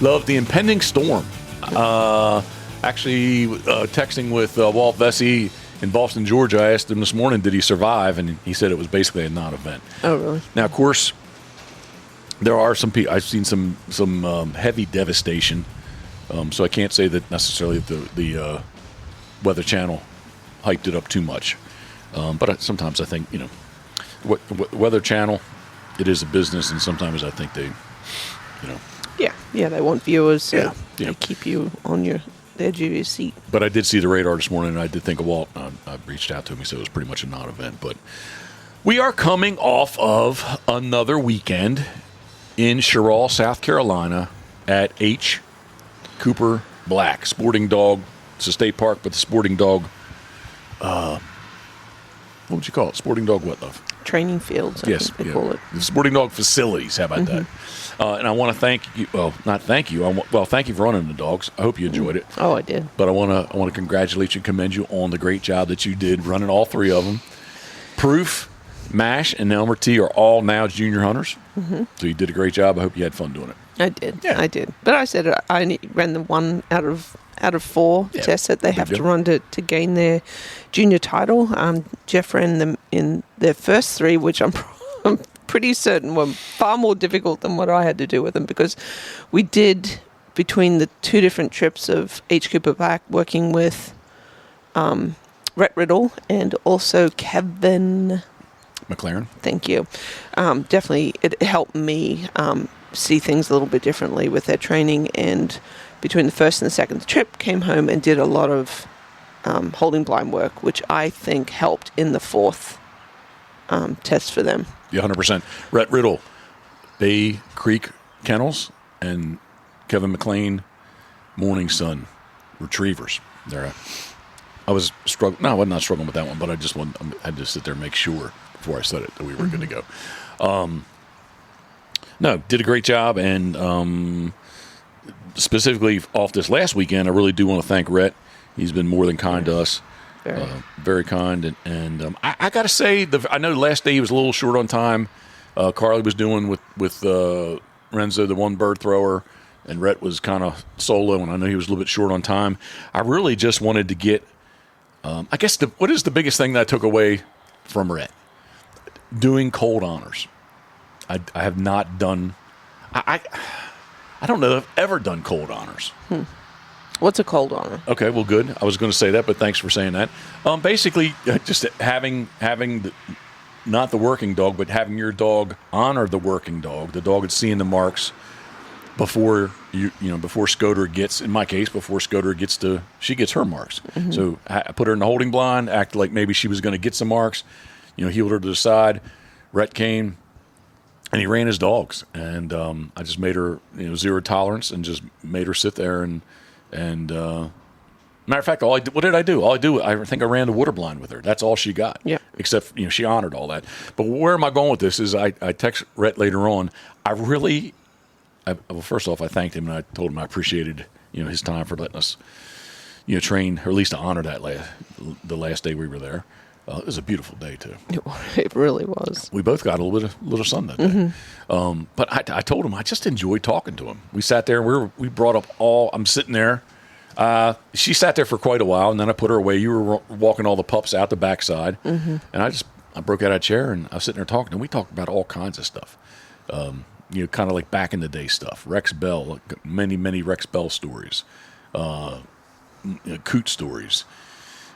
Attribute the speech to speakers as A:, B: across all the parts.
A: Love the impending storm. Actually, texting with Walt Vesey in Boston, Georgia, I asked him this morning, did he survive? And he said it was basically a non-event.
B: Oh, really?
A: Now, of course, there are some people. I've seen some heavy devastation. So I can't say that necessarily the Weather Channel hyped it up too much. But sometimes I think, Weather Channel, it is a business, and sometimes I think they,
B: Yeah, they want viewers.
A: Yeah.
B: They keep you on the edge of your seat.
A: But I did see the radar this morning, and I did think of Walt. I reached out to him. He said it was pretty much a non-event. But we are coming off of another weekend in Sherrill, South Carolina at H. Cooper Black Sporting Dog. It's a state park, but the Sporting Dog, what would you call it? Sporting Dog what, love?
B: Training fields, I think they call it.
A: The Sporting Dog facilities, how about that? And I want to thank you, well, not thank you, thank you for running the dogs. I hope you enjoyed it.
B: Oh, I did.
A: But I want to congratulate you and commend you on the great job that you did running all three of them. Proof, MASH, and Elmer T are all now junior hunters. Mm-hmm. So you did a great job. I hope you had fun doing it.
B: I did.
A: Yeah.
B: I did. But I said I only ran the one out of 4 tests that they have to run to gain their junior title. Jeff ran them in their first 3, which I'm pretty certain were far more difficult than what I had to do with them, because we did, between the 2 different trips of H. Cooper Black, working with Rhett Riddle and also Kevin
A: McLaren.
B: Thank you. Definitely, it helped me see things a little bit differently with their training. And between the first and the second trip, came home and did a lot of holding blind work, which I think helped in the 4th test for them.
A: Yeah, 100%. Rhett Riddle, Bay Creek Kennels, and Kevin McLean, Morning Sun Retrievers. I was struggling. No, I was not struggling with that one, but I had to sit there and make sure before I said it that we were good to go. No, did a great job, and specifically off this last weekend, I really do want to thank Rhett. He's been more than kind to us. Very kind, and I got to say, I know the last day he was a little short on time. Carly was doing with Renzo, the one bird thrower, and Rhett was kind of solo, and I know he was a little bit short on time. I really just wanted to get, I guess, what is the biggest thing that I took away from Rhett? Doing cold honors. I have not done, I don't know that I've ever done cold honors.
B: What's a cold honor?
A: Okay, well, good. I was going to say that, but thanks for saying that. Basically, just having not the working dog, but having your dog honor the working dog, the dog that's seeing the marks before before Scoter gets, in my case, before Scoter gets she gets her marks. Mm-hmm. So I put her in the holding blind, acted like maybe she was going to get some marks, heeled her to the side. Rhett came, and he ran his dogs, and I just made her, 0 tolerance, and just made her sit there and matter of fact, what did I do? I think I ran the water blind with her. That's all she got. Yeah. Except, she honored all that. But where am I going with this is I text Rhett later on. Well, first off, I thanked him, and I told him I appreciated, his time for letting us, train, or at least to honor that the last day we were there. It was a beautiful day, too.
B: It really was.
A: We both got a little sun that day. Mm-hmm. But I told him I just enjoyed talking to him. We sat there, and we brought up I'm sitting there. She sat there for quite a while, and then I put her away. You were walking all the pups out the backside. Mm-hmm. And I broke out of a chair, and I was sitting there talking, and we talked about all kinds of stuff. Kind of like back in the day stuff. Rex Bell, many, many Rex Bell stories. Coot stories.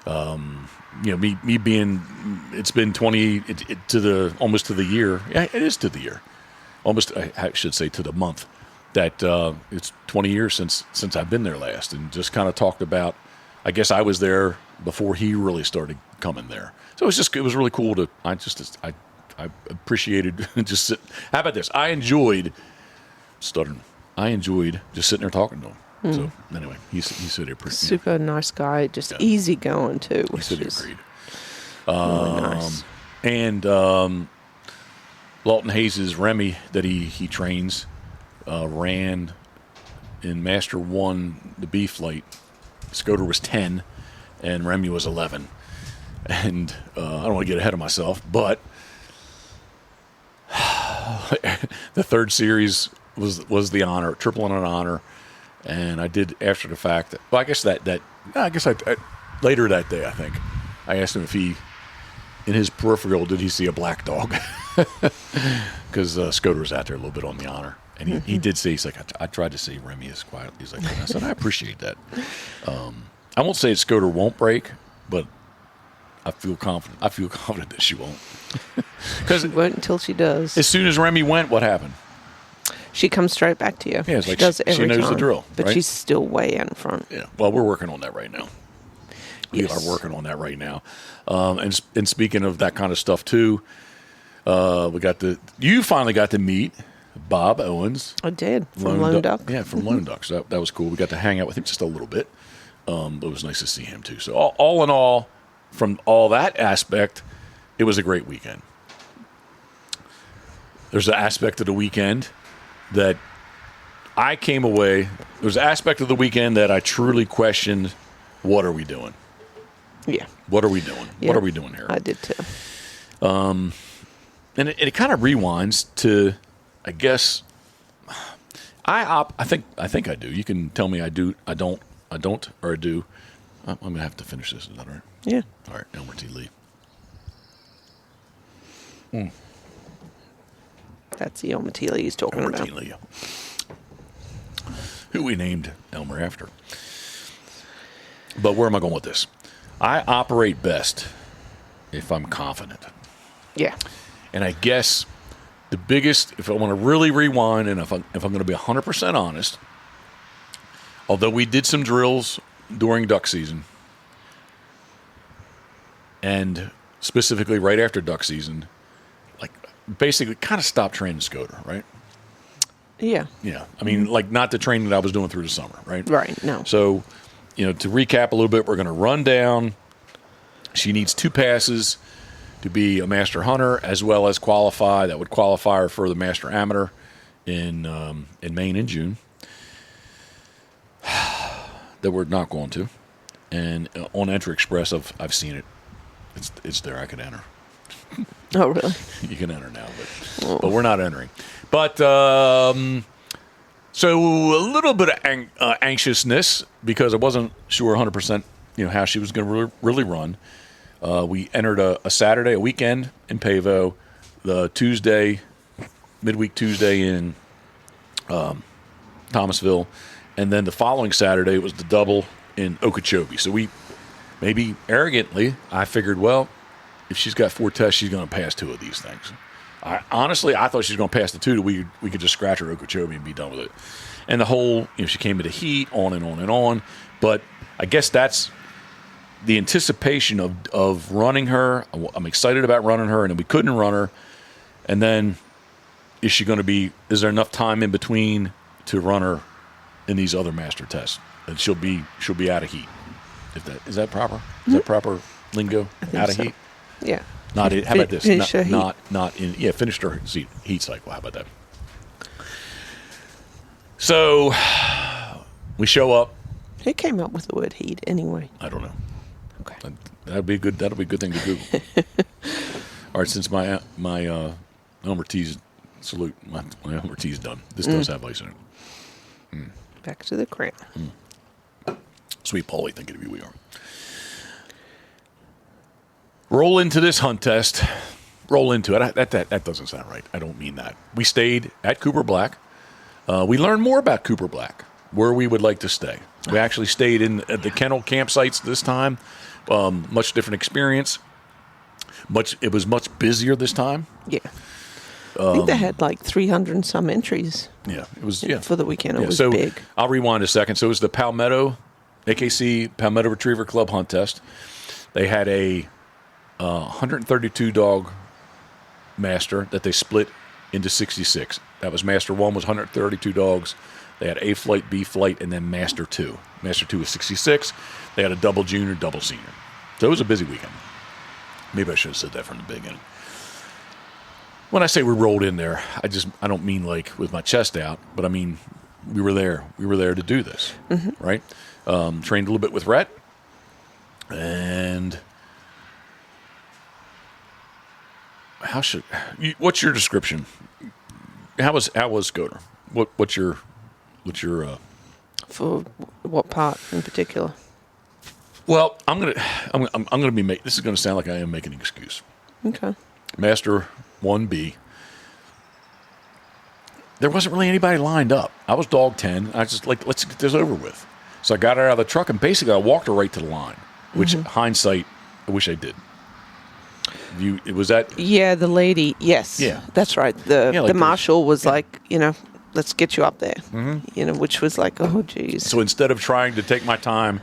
A: Me being, it's been 20 almost to the year. Yeah, it is to the year. Almost, I should say, to the month that it's 20 years since I've been there last, and just kind of talked about. I guess I was there before he really started coming there, so it was really cool to. I appreciated just sit. How about this? I enjoyed stuttering. I enjoyed just sitting there talking to him. So anyway, he said he appreciated.
B: Super nice guy, just easy going too.
A: He said he agreed.
B: Really nice.
A: And Lawton Hayes' Remy that he trains ran in Master 1 the B flight. Scoter was 10, and Remy was 11. And I don't want to get ahead of myself, but the third series was the honor, triple on an honor, and I did after the fact. Well, I guess I later that day, I think I asked him if he, in his peripheral, did he see a black dog? Because Scoter was out there a little bit on the honor, and he did see. He's like, I tried to see Remy as quiet. He's like, I said, I appreciate that. I won't say Scoter won't break, but I feel confident. I feel confident that she won't.
B: She won't until she does.
A: As soon as Remy went, what happened?
B: She comes straight back to you.
A: Yeah,
B: she does it every time.
A: She knows the drill,
B: but
A: right?
B: she's still way out in front.
A: Yeah. Well, we're working on that right now. We are working on that right now. And speaking of that kind of stuff too, you finally got to meet Bob Owens.
B: I did, from Lone Duck.
A: Yeah, from Lone Duck. So that was cool. We got to hang out with him just a little bit. It was nice to see him too. So all in all, from all that aspect, it was a great weekend. There's an aspect of the weekend that I came away. There's an aspect of the weekend that I truly questioned. What are we doing?
B: Yeah.
A: What are we doing? Yeah. What are we doing here?
B: I did too.
A: And it kind of rewinds to, I guess, I think I do. You can tell me I do, I don't, or I do. I'm going to have to finish this. Is that all right?
B: Yeah.
A: All right, Elmer T. Lee.
B: That's the Elmer T. Lee he's talking about.
A: Elmer T. Lee. Who we named Elmer after. But where am I going with this? I operate best if I'm confident.
B: Yeah.
A: And I guess the biggest, if I want to really rewind and if I'm going to be 100% honest, although we did some drills during duck season, and specifically right after duck season, like basically kind of stopped training Scoter, right?
B: Yeah.
A: Yeah. I mean, like not the training that I was doing through the summer, right?
B: Right, no.
A: So, to recap a little bit, we're going to run down. She needs 2 passes to be a master hunter as well as qualify. That would qualify her for the master amateur in Maine in June. That we're not going to. And on Enter Express, I've seen it. It's there. I can enter.
B: Oh, really?
A: You can enter now, but we're not entering. But so a little bit of anxiousness because I wasn't sure 100%, how she was going to really run. We entered a Saturday, a weekend in Pavo, the Tuesday, midweek Tuesday in Thomasville, and then the following Saturday was the double in Okeechobee. So we, maybe arrogantly, I figured, well, if she's got 4 tests, she's going to pass 2 of these things. Honestly, I thought she was going to pass the 2 that we could just scratch her Okeechobee and be done with it. And the whole, she came to the heat, on and on and on. But I guess that's the anticipation of running her. I'm excited about running her, and then we couldn't run her. And then is there enough time in between to run her in these other master tests? And she'll be out of heat. Is that proper? Is that proper lingo? Out of heat?
B: Yeah.
A: Not in, how about this? Not in. Yeah, finished her heat cycle. How about that? So we show up.
B: Who came up with the word heat anyway?
A: I don't know.
B: Okay.
A: That'll be a good thing to Google. All right, since my Elmer T's salute, my Elmer T's done. This does have ice in it.
B: Back to the crown.
A: Sweet Paulie, thinking of you we are. Roll into this hunt test. Roll into it. That doesn't sound right. I don't mean that. We stayed at Cooper Black. We learned more about Cooper Black, where we would like to stay. We actually stayed at the kennel campsites this time. Much different experience. It was much busier this time.
B: Yeah. I think they had like 300 and some entries.
A: Yeah, it was. Yeah,
B: for the weekend, it was
A: so
B: big.
A: I'll rewind a second. So it was the Palmetto, AKC Palmetto Retriever Club hunt test. They had a 132 dog master that they split into 66. That was master 1 was 132 dogs. They had A flight, B flight, and then master 2. Master 2 was 66. They had a double junior, double senior. So it was a busy weekend. Maybe I should have said that from the beginning. When I say we rolled in there, I don't mean like with my chest out, but I mean we were there. We were there to do this, right? Trained a little bit with Rhett, and what's your description? How was Scoter? what's your
B: For what part in particular?
A: Well, I'm gonna be this is gonna sound like I am making an excuse.
B: Okay.
A: Master 1B. There wasn't really anybody lined up. I was dog 10. I just let's get this over with. So I got her out of the truck and basically I walked her right to the line, which hindsight, I wish I did. Was that?
B: Yeah, the lady. Yes.
A: Yeah.
B: That's right. The marshal was like, let's get you up there. Which was like, oh, geez.
A: So instead of trying to take my time,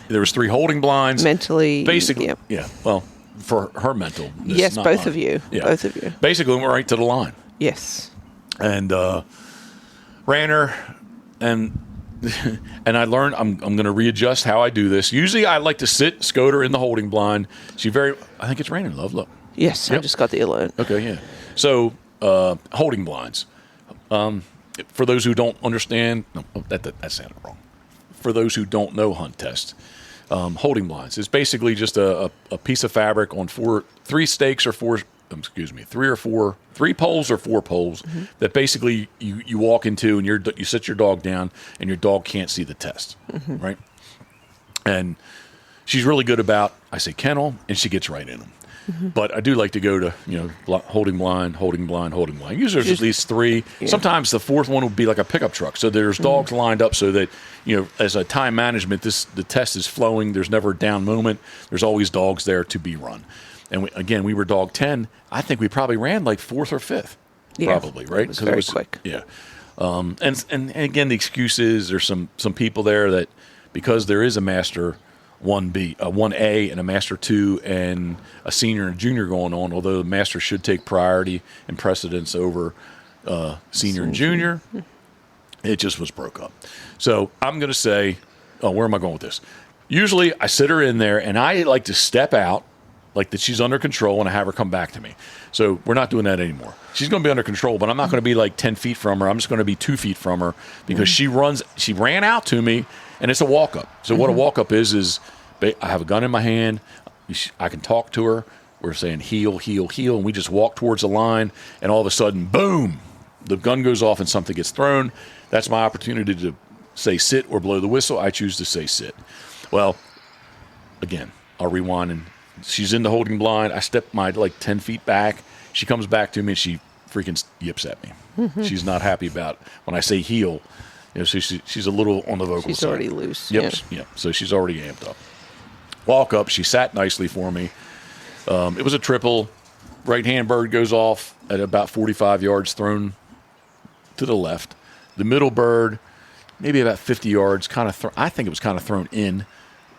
A: there was 3 holding blinds.
B: Mentally.
A: Basically. Yeah. Well, for her mental.
B: Yes, both
A: mine.
B: of you.
A: Yeah.
B: Both of you.
A: Basically, went right to the line.
B: Yes.
A: And ran her, and I learned I'm going to readjust how I do this. Usually, I like to sit Scoter in the holding blind. I think it's raining, love. Look.
B: Yes, yep. I just got the alert.
A: Okay, yeah. So holding blinds. For those who don't understand, no, that sounded wrong. For those who don't know hunt test, holding blinds is basically just a piece of fabric on 3 stakes or 4. 3 poles or 4 poles that basically you walk into and you sit your dog down and your dog can't see the test, right? And she's really good about, I say kennel, and she gets right in them. But I do like to go to, holding blind. Usually there's at least 3. Yeah. Sometimes the 4th one would be like a pickup truck. So there's dogs lined up so that, as a time management, the test is flowing. There's never a down moment. There's always dogs there to be run. And we were dog 10. I think we probably ran like 4th or 5th, probably, right?
B: It was very quick.
A: Yeah. And again, the excuse is there's some people there that because there is a master 1A and a master 2 and a senior and a junior going on, although the master should take priority and precedence over senior and junior, it just was broke up. So I'm going to say, where am I going with this? Usually I sit her in there and I like to step out, like that she's under control, and I have her come back to me. So we're not doing that anymore. She's going to be under control, but I'm not going to be like 10 feet from her. I'm just going to be 2 feet from her because she ran out to me, and it's a walk-up. So what a walk-up is I have a gun in my hand. I can talk to her. We're saying heel, heel, heel, and we just walk towards the line, and all of a sudden, boom, the gun goes off and something gets thrown. That's my opportunity to say sit or blow the whistle. I choose to say sit. Well, again, I'll rewind and she's in the holding blind. I step my 10 feet back. She comes back to me and she freaking yips at me. She's not happy about when I say heel. So she's a little on the vocal side.
B: She's already loose.
A: Yep. Yeah. So she's already amped up. Walk up. She sat nicely for me. It was a triple. Right hand bird goes off at about 45 yards, thrown to the left. The middle bird, maybe about 50 yards, I think it was kind of thrown in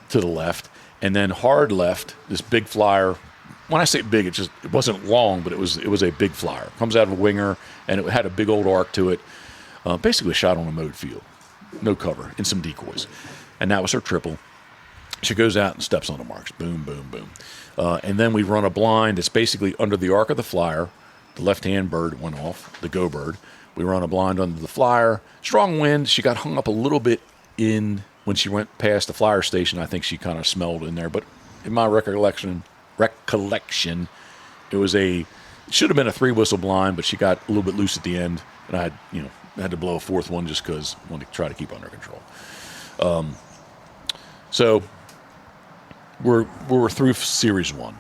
A: to the left. And then hard left, this big flyer. When I say big, it wasn't long, but it was a big flyer. Comes out of a winger, and it had a big old arc to it. Basically a shot on a mowed field. No cover, and some decoys. And that was her triple. She goes out and steps on the marks. Boom, boom, boom. And then we run a blind. It's basically under the arc of the flyer. The left-hand bird went off, the go bird. We run a blind under the flyer. Strong wind. She got hung up a little bit in when she went past the flyer station. I think she kind of smelled in there. But in my recollection, it should have been a 3-whistle blind, but she got a little bit loose at the end. And I had to blow a 4th one just because I wanted to try to keep under control. So we're through Series 1.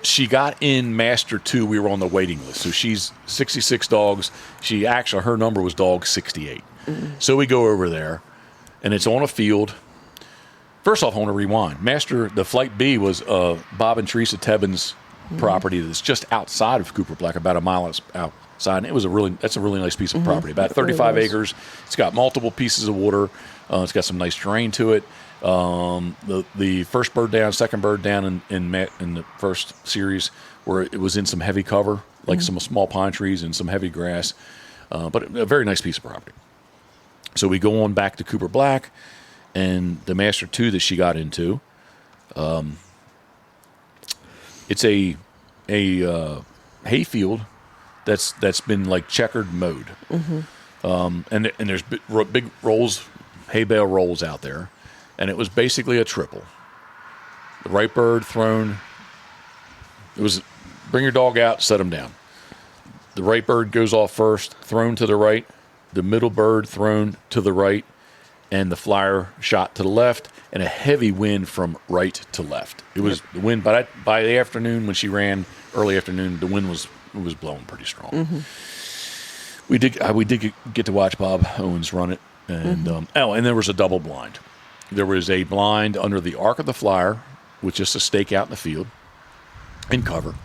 A: She got in Master 2. We were on the waiting list. So she's 66 dogs. Her number was dog 68. So we go over there, and it's on a field. First off, I want to rewind. The Flight B was Bob and Teresa Tebbins' property that's just outside of Cooper Black, about a mile outside. And that's a really nice piece of property, about 35 acres. It's got multiple pieces of water. It's got some nice terrain to it. The first bird down, second bird down in the first series, where it was in some heavy cover, like some small pine trees and some heavy grass, but a very nice piece of property. So we go on back to Cooper Black, and the Master 2 that she got into, it's a hayfield that's been like checkered mowed, and there's big rolls, hay bale rolls out there, and it was basically a triple. The right bird thrown. It was bring your dog out, set him down. the right bird goes off first, thrown to the right, the middle bird thrown to the right, and the flyer shot to the left, and a heavy wind from right to left. It was the wind by the afternoon when she ran, early afternoon, the wind was blowing pretty strong. Mm-hmm. We did get to watch Bob Owens run it, and and there was a double blind. There was a blind under the arc of the flyer with just a stake out in the field in cover,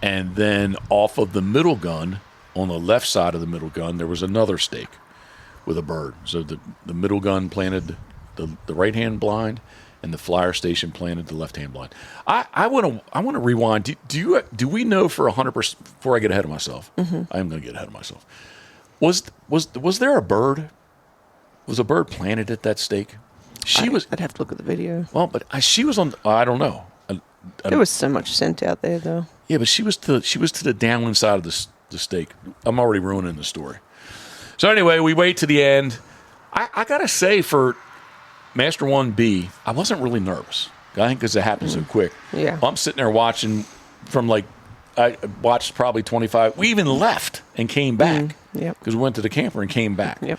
A: and then off of the middle gun, on the left side of the middle gun, there was another stake with a bird. So the middle gun planted the right-hand blind, and the flyer station planted the left-hand blind. I want to rewind. Do we know for 100%, before I get ahead of myself? Mm-hmm. I am going to get ahead of myself. Was there a bird? Was a bird planted at that stake? I'd have to look at the video. Well, but she was on. I don't know. There was so much scent out there, though. Yeah, but she was to the downwind side of the stake. I'm already ruining the story. So anyway, we wait to the end. I gotta say, for Master 1B, I wasn't really nervous. I think because it happened so quick. Yeah. I'm sitting there watching from I watched probably 25. We even left and came back. Yep. Because we went to the camper and came back. Yep.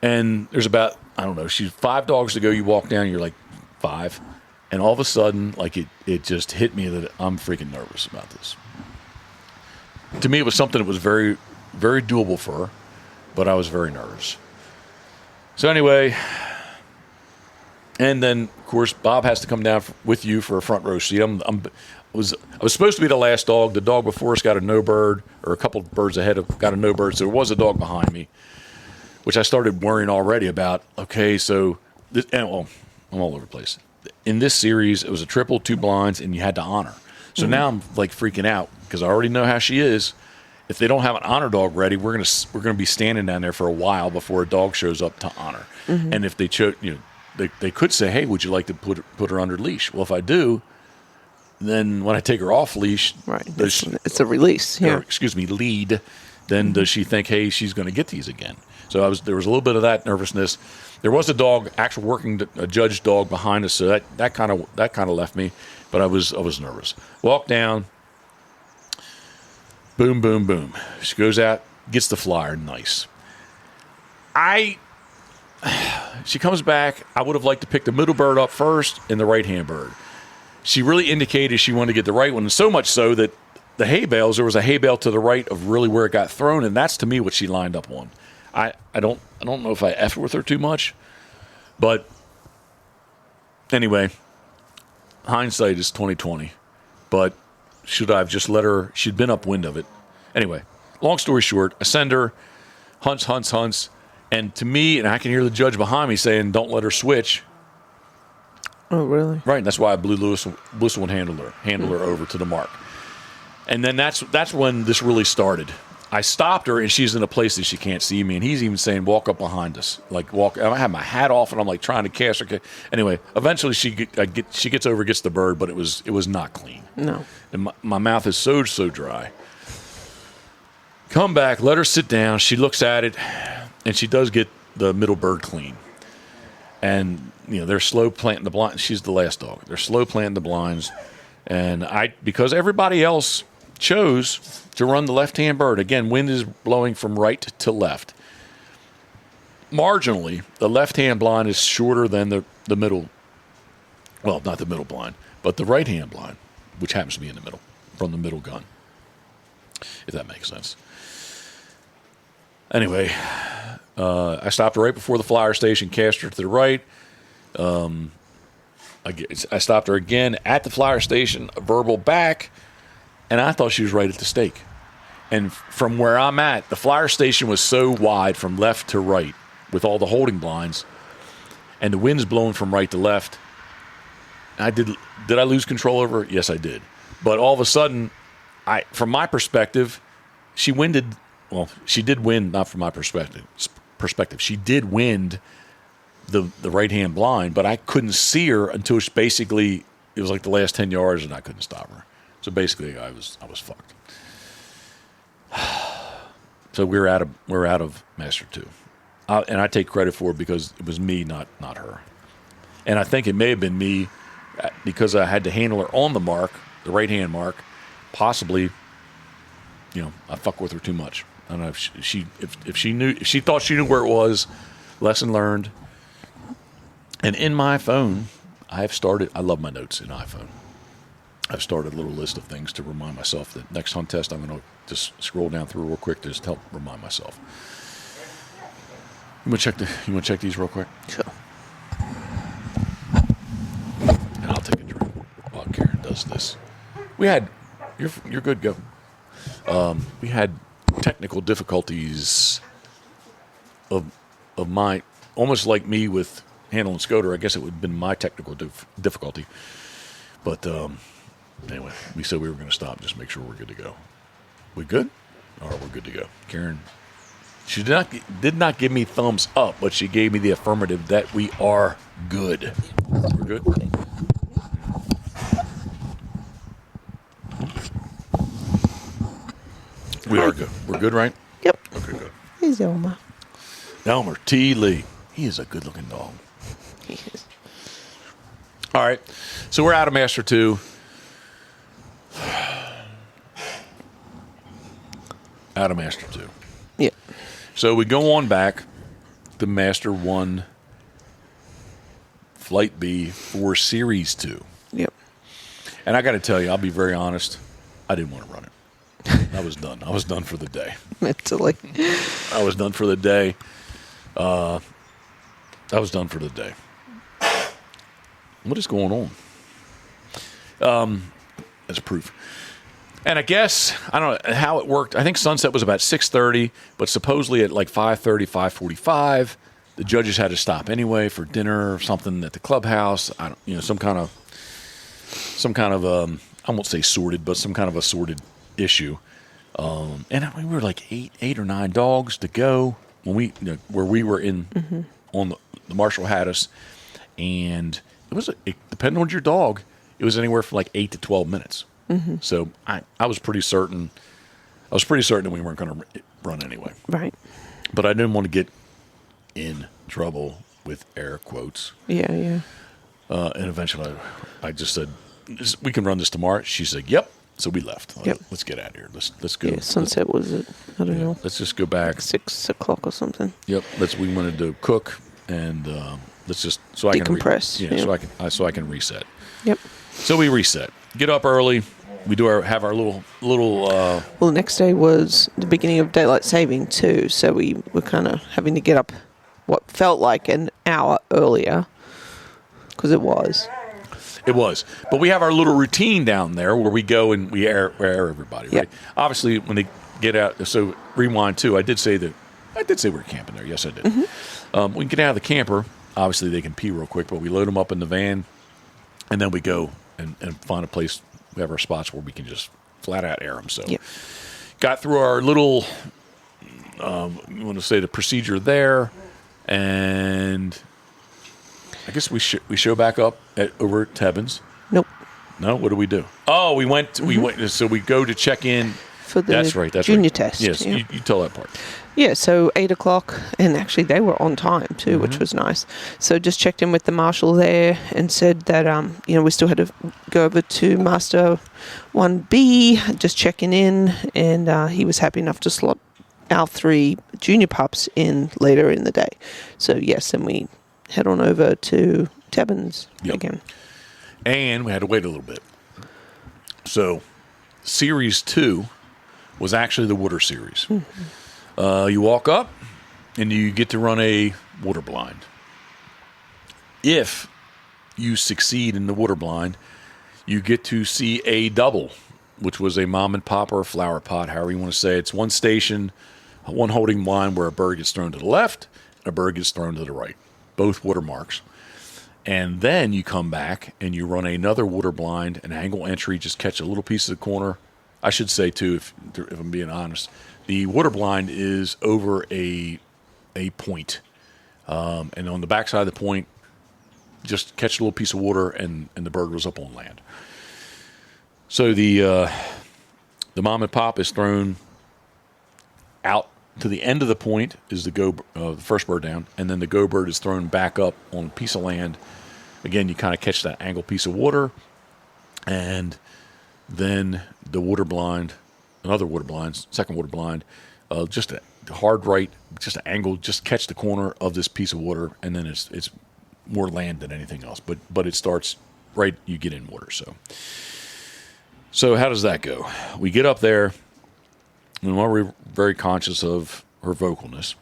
A: And there's about, I don't know, she's 5 dogs to go. You walk down, you're like 5. And all of a sudden, it just hit me that I'm freaking nervous about this. To me, it was something that was very, very doable for her, but I was very nervous. So anyway, and then, of course, Bob has to come down with you for a front row seat. I was supposed to be the last dog. The dog before us got a no bird, or a couple of birds ahead got a no bird. So there was a dog behind me, which I started worrying already about. Okay, so I'm all over the place. In this series, it was a triple, 2 blinds, and you had to honor. So now I'm freaking out because I already know how she is. If they don't have an honor dog ready, we're gonna be standing down there for a while before a dog shows up to honor. Mm-hmm. And if they they could say, "Hey, would you like to put her under leash?" Well, if I do, then when I take her off leash, right, it's a release. Yeah. Lead. Then does she think, "Hey, she's going to get these again?" So there was a little bit of that nervousness. There was a dog, actual a judge dog behind us, so that kind of left me. But I was nervous. Walk down. Boom, boom, boom. She goes out, gets the flyer. Nice. She comes back. I would have liked to pick the middle bird up first and the right-hand bird. She really indicated she wanted to get the right one, so much so that the hay bales, there was a hay bale to the right of really where it got thrown, and that's, to me, what she lined up on. I don't know if I effed with her too much, but anyway, hindsight is 20/20. But should I have just let her? She'd been upwind of it. Anyway, long story short, I send her, hunts, and to me, and I can hear the judge behind me saying, "Don't let her switch." Oh, really? Right, and that's why I blew whistle and handled her over to the mark. And then that's when this really started. I stopped her, and she's in a place that she can't see me, and he's even saying, "Walk up behind us." Walk. I had my hat off, and I'm trying to cast her. Anyway, eventually she gets over, gets the bird, but it was not clean. No. And my mouth is so dry. Come back, let her sit down. She looks at it, and she does get the middle bird clean. And they're slow planting the blinds. She's the last dog. They're slow planting the blinds, and because everybody else chose to run the left-hand bird. Again, wind is blowing from right to left. Marginally, the left-hand blind is shorter than the middle. Well, not the middle blind, but the right-hand blind, which happens to be in the middle, from the middle gun, if that makes sense. Anyway, I stopped her right before the flyer station, cast her to the right. I stopped her again at the flyer station, a verbal back, and I thought she was right at the stake. And from where I'm at, the flyer station was so wide from left to right with all the holding blinds, and the wind's blowing from right to left. Did I lose control over her? Yes, I did. But all of a sudden, from my perspective, she winded. Well, she did wind, not from my perspective. She did wind the right-hand blind, but I couldn't see her until it was like the last 10 yards, and I couldn't stop her. So basically, I was fucked. So we're out of Master 2, and I take credit for it because it was me, not her. And I think it may have been me because I had to handle her on the mark, the right hand mark. Possibly, I fuck with her too much. I don't know if she thought she knew where it was. Lesson learned. And in my phone, I love my notes in iPhone. I've started a little list of things to remind myself that next hunt test, I'm going to just scroll down through real quick to just help remind myself. You want to check these real quick?
B: Sure.
A: And I'll take a drink while Karen does this. You're good, go. We had technical difficulties of my, almost like me with handling Scoter. I guess it would have been my technical difficulty. But anyway, we said we were going to stop, just make sure we're good to go. We good? All right, we're good to go. Karen, she did not give me thumbs up, but she gave me the affirmative that we are good. We're good? We are good. We're good, right?
B: Yep.
A: Okay, good.
B: He's Elmer.
A: Elmer T. Lee. He is a good-looking dog.
B: He is.
A: All right. So we're out of Master 2. Out of Master 2.
B: Yeah.
A: So we go on back to Master 1 Flight B for Series 2.
B: Yep.
A: And I got to tell you, I'll be very honest, I didn't want to run it. I was done. I was done for the day.
B: Mentally.
A: I was done for the day. What is going on? As proof. And I guess, I don't know how it worked. I think sunset was about 6:30, but supposedly at like 5:30, 5:45, the judges had to stop anyway for dinner or something at the clubhouse. Some kind of I won't say sorted, but some kind of a sorted issue. And we were like eight or nine dogs to go when where we were in on the marshal had us, and it depending on your dog, it was anywhere from like 8 to 12 minutes. Mm-hmm. So I was pretty certain. That we weren't going to run anyway. Right. But I didn't want to get in trouble with air quotes.
B: Yeah, yeah.
A: And eventually, I just said, "We can run this tomorrow." She said, "Yep." So we left.
B: Yep.
A: Let's get out of here. Let's go.
B: Yeah, sunset was it? I don't know.
A: Let's just go back.
B: 6 o'clock or something.
A: Yep. We wanted to cook and let's just so
B: decompress.
A: I can so I can reset.
B: Yep.
A: So we reset. Get up early. We have our little.
B: Well, the next day was the beginning of daylight saving too, so we were kind of having to get up what felt like an hour earlier because it was.
A: It was. But we have our little routine down there where we go and we air everybody, right?
B: Yep.
A: Obviously, when they get out, so rewind too, I did say we were camping there. Yes, I did. Mm-hmm. We get out of the camper. Obviously, they can pee real quick, but we load them up in the van, and then we go and find a place. We have our spots where we can just flat out air them. So got through our little, you want to say the procedure there, and I guess we show back up over at Tebbins. Nope. No, what do we do? Oh, we went. So we go to check in
B: for the junior test.
A: Yes, yeah. you tell that part.
B: Yeah, so 8 o'clock, and actually they were on time too, which was nice. So just checked in with the marshal there and said that we still had to go over to Master 1B, just checking in, and he was happy enough to slot our 3 junior pups in later in the day. So yes, and we head on over to Tebbins again.
A: And we had to wait a little bit. So Series 2 was actually the water series. Mm-hmm. You walk up, and you get to run a water blind. If you succeed in the water blind, you get to see a double, which was a mom and pop or a flower pot, however you want to say it. It's one station, one holding blind where a bird gets thrown to the left, and a bird gets thrown to the right. Both watermarks. And then you come back, and you run another water blind, an angle entry, just catch a little piece of the corner. I should say, too, if I'm being honest, the water blind is over a point. And on the backside of the point, just catch a little piece of water, and the bird was up on land. So the mom and pop is thrown out to the end of the point is the first bird down, and then the go bird is thrown back up on a piece of land. Again, you kind of catch that angle piece of water, and then the water blind another water blind, second water blind, just a hard right, just an angle, just catch the corner of this piece of water, and then it's more land than anything else. But it starts right, you get in water. So how does that go? We get up there, and we're very conscious of her vocalness.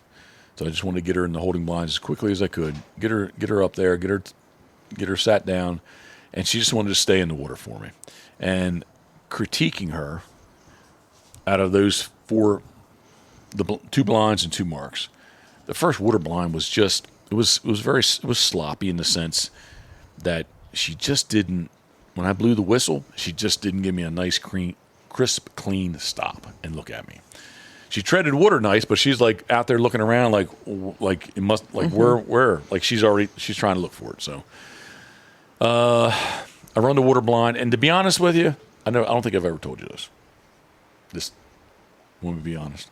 A: So I just wanted to get her in the holding blinds as quickly as I could. Get her up there, get her sat down, and she just wanted to stay in the water for me. And critiquing her out of those four, the 2 blinds and 2 marks. The first water blind was just it was sloppy in the sense that she just didn't. When I blew the whistle, she just didn't give me a nice, crisp, clean stop and look at me. She treaded water nice, but she's like out there looking around like it must like where like she's trying to look for it. So I run the water blind, and to be honest with you, I don't think I've ever told you this. This, want me to be honest.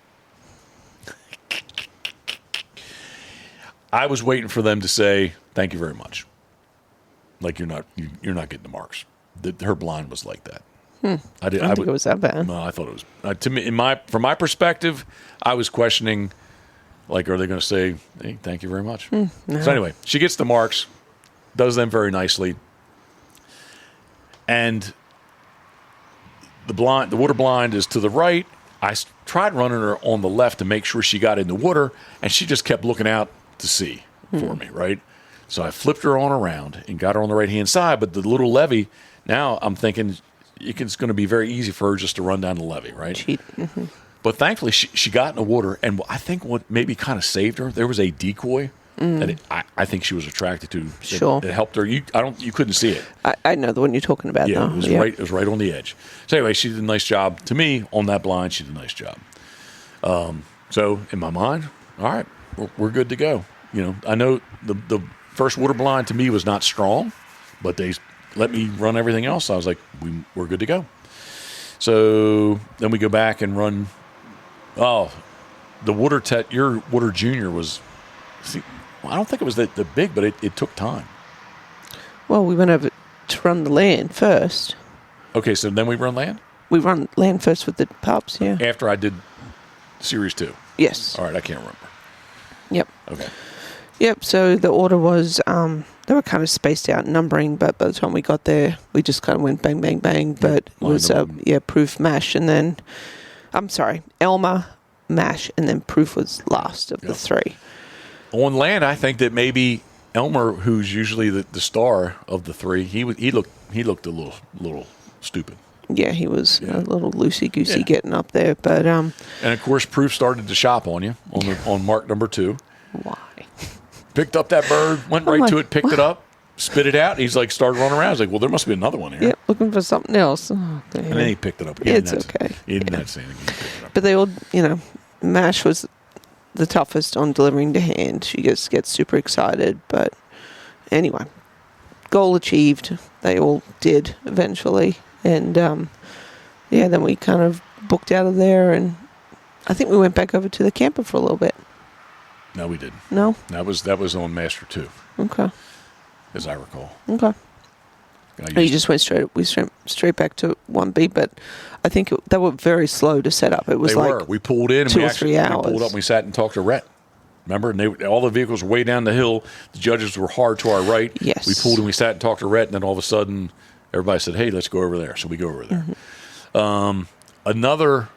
A: I was waiting for them to say thank you very much. Like you're not getting the marks. Her blind was like that.
B: I didn't think it was that bad.
A: No, I thought it was. To me, from my perspective, I was questioning, like, are they going to say, hey, thank you very much? No. So anyway, she gets the marks, does them very nicely, and the water blind is to the right. I tried running her on the left to make sure she got in the water, and she just kept looking out to sea for me, right? So I flipped her on around and got her on the right-hand side, but the little levee, now I'm thinking it's going to be very easy for her just to run down the levee, right?
B: Mm-hmm.
A: But thankfully, she got in the water, and I think what maybe kind of saved her, there was a decoy that I think she was attracted to.
B: Sure.
A: It helped her. You couldn't see it.
B: I know the one you're talking about,
A: yeah,
B: though.
A: It was right on the edge. So anyway, she did a nice job. To me, on that blind, she did a nice job. So in my mind, all right, we're good to go. You know, I know the first water blind to me was not strong, but they let me run everything else. I was like, we're good to go. So then we go back and run. Oh, the your water junior was. See, I don't think it was that big, but it took time.
B: Well, we went over to run the land first.
A: Okay, so then we run land?
B: We run land first with the pups, yeah.
A: After I did Series 2?
B: Yes.
A: All right, I can't remember.
B: Yep.
A: Okay.
B: Yep, so the order was, they were kind of spaced out numbering, but by the time we got there, we just kind of went bang, bang, bang. But it was, Proof, Mash, and then, Elmer, Mash, and then Proof was last of the 3.
A: On land, I think that maybe Elmer, who's usually the star of the 3, he looked a little stupid.
B: Yeah, he was a little loosey-goosey getting up there. But
A: and, of course, Proof started to shop on you on mark number 2.
B: Why?
A: Picked up that bird, went right to it, picked it up, spit it out. He's like, started running around. I was like, well, there must be another one here.
B: Yeah, looking for something else. Oh,
A: and then he picked it up again.
B: It's okay.
A: He didn't have to say anything. He picked it up.
B: But they all, Mash was the toughest on delivering to hand. She gets super excited. But anyway, goal achieved. They all did eventually. And, then we kind of booked out of there. And I think we went back over to the camper for a little bit.
A: No, we didn't.
B: No?
A: That was on Master 2.
B: Okay.
A: As I recall.
B: Okay. You just went straight back to 1B, but I think they were very slow to set up. It was
A: we pulled in and
B: 2 or 3 hours.
A: We pulled up and we sat and talked to Rhett. Remember? And all the vehicles were way down the hill. The judges were hard to our right.
B: Yes.
A: We pulled and we sat and talked to Rhett, and then all of a sudden everybody said, hey, let's go over there. So we go over there. Mm-hmm. Another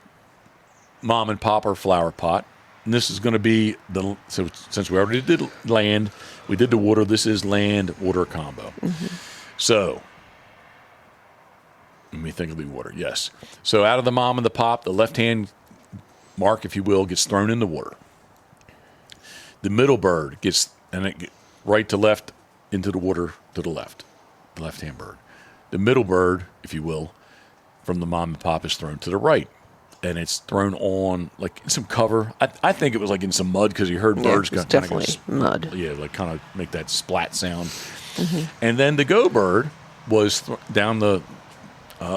A: mom and popper flower pot. And this is going to be so since we already did land, we did the water. This is land water combo. Mm-hmm. So let me think of the water. Yes. So out of the mom and the pop, the left hand mark, if you will, gets thrown in the water. The middle bird gets right to left into the water to the left hand bird. The middle bird, if you will, from the mom and pop is thrown to the right. And it's thrown on like in some cover. I think it was like in some mud because you heard birds
B: definitely mud.
A: Yeah, like kind of make that splat sound. Mm-hmm. And then the go bird was down the.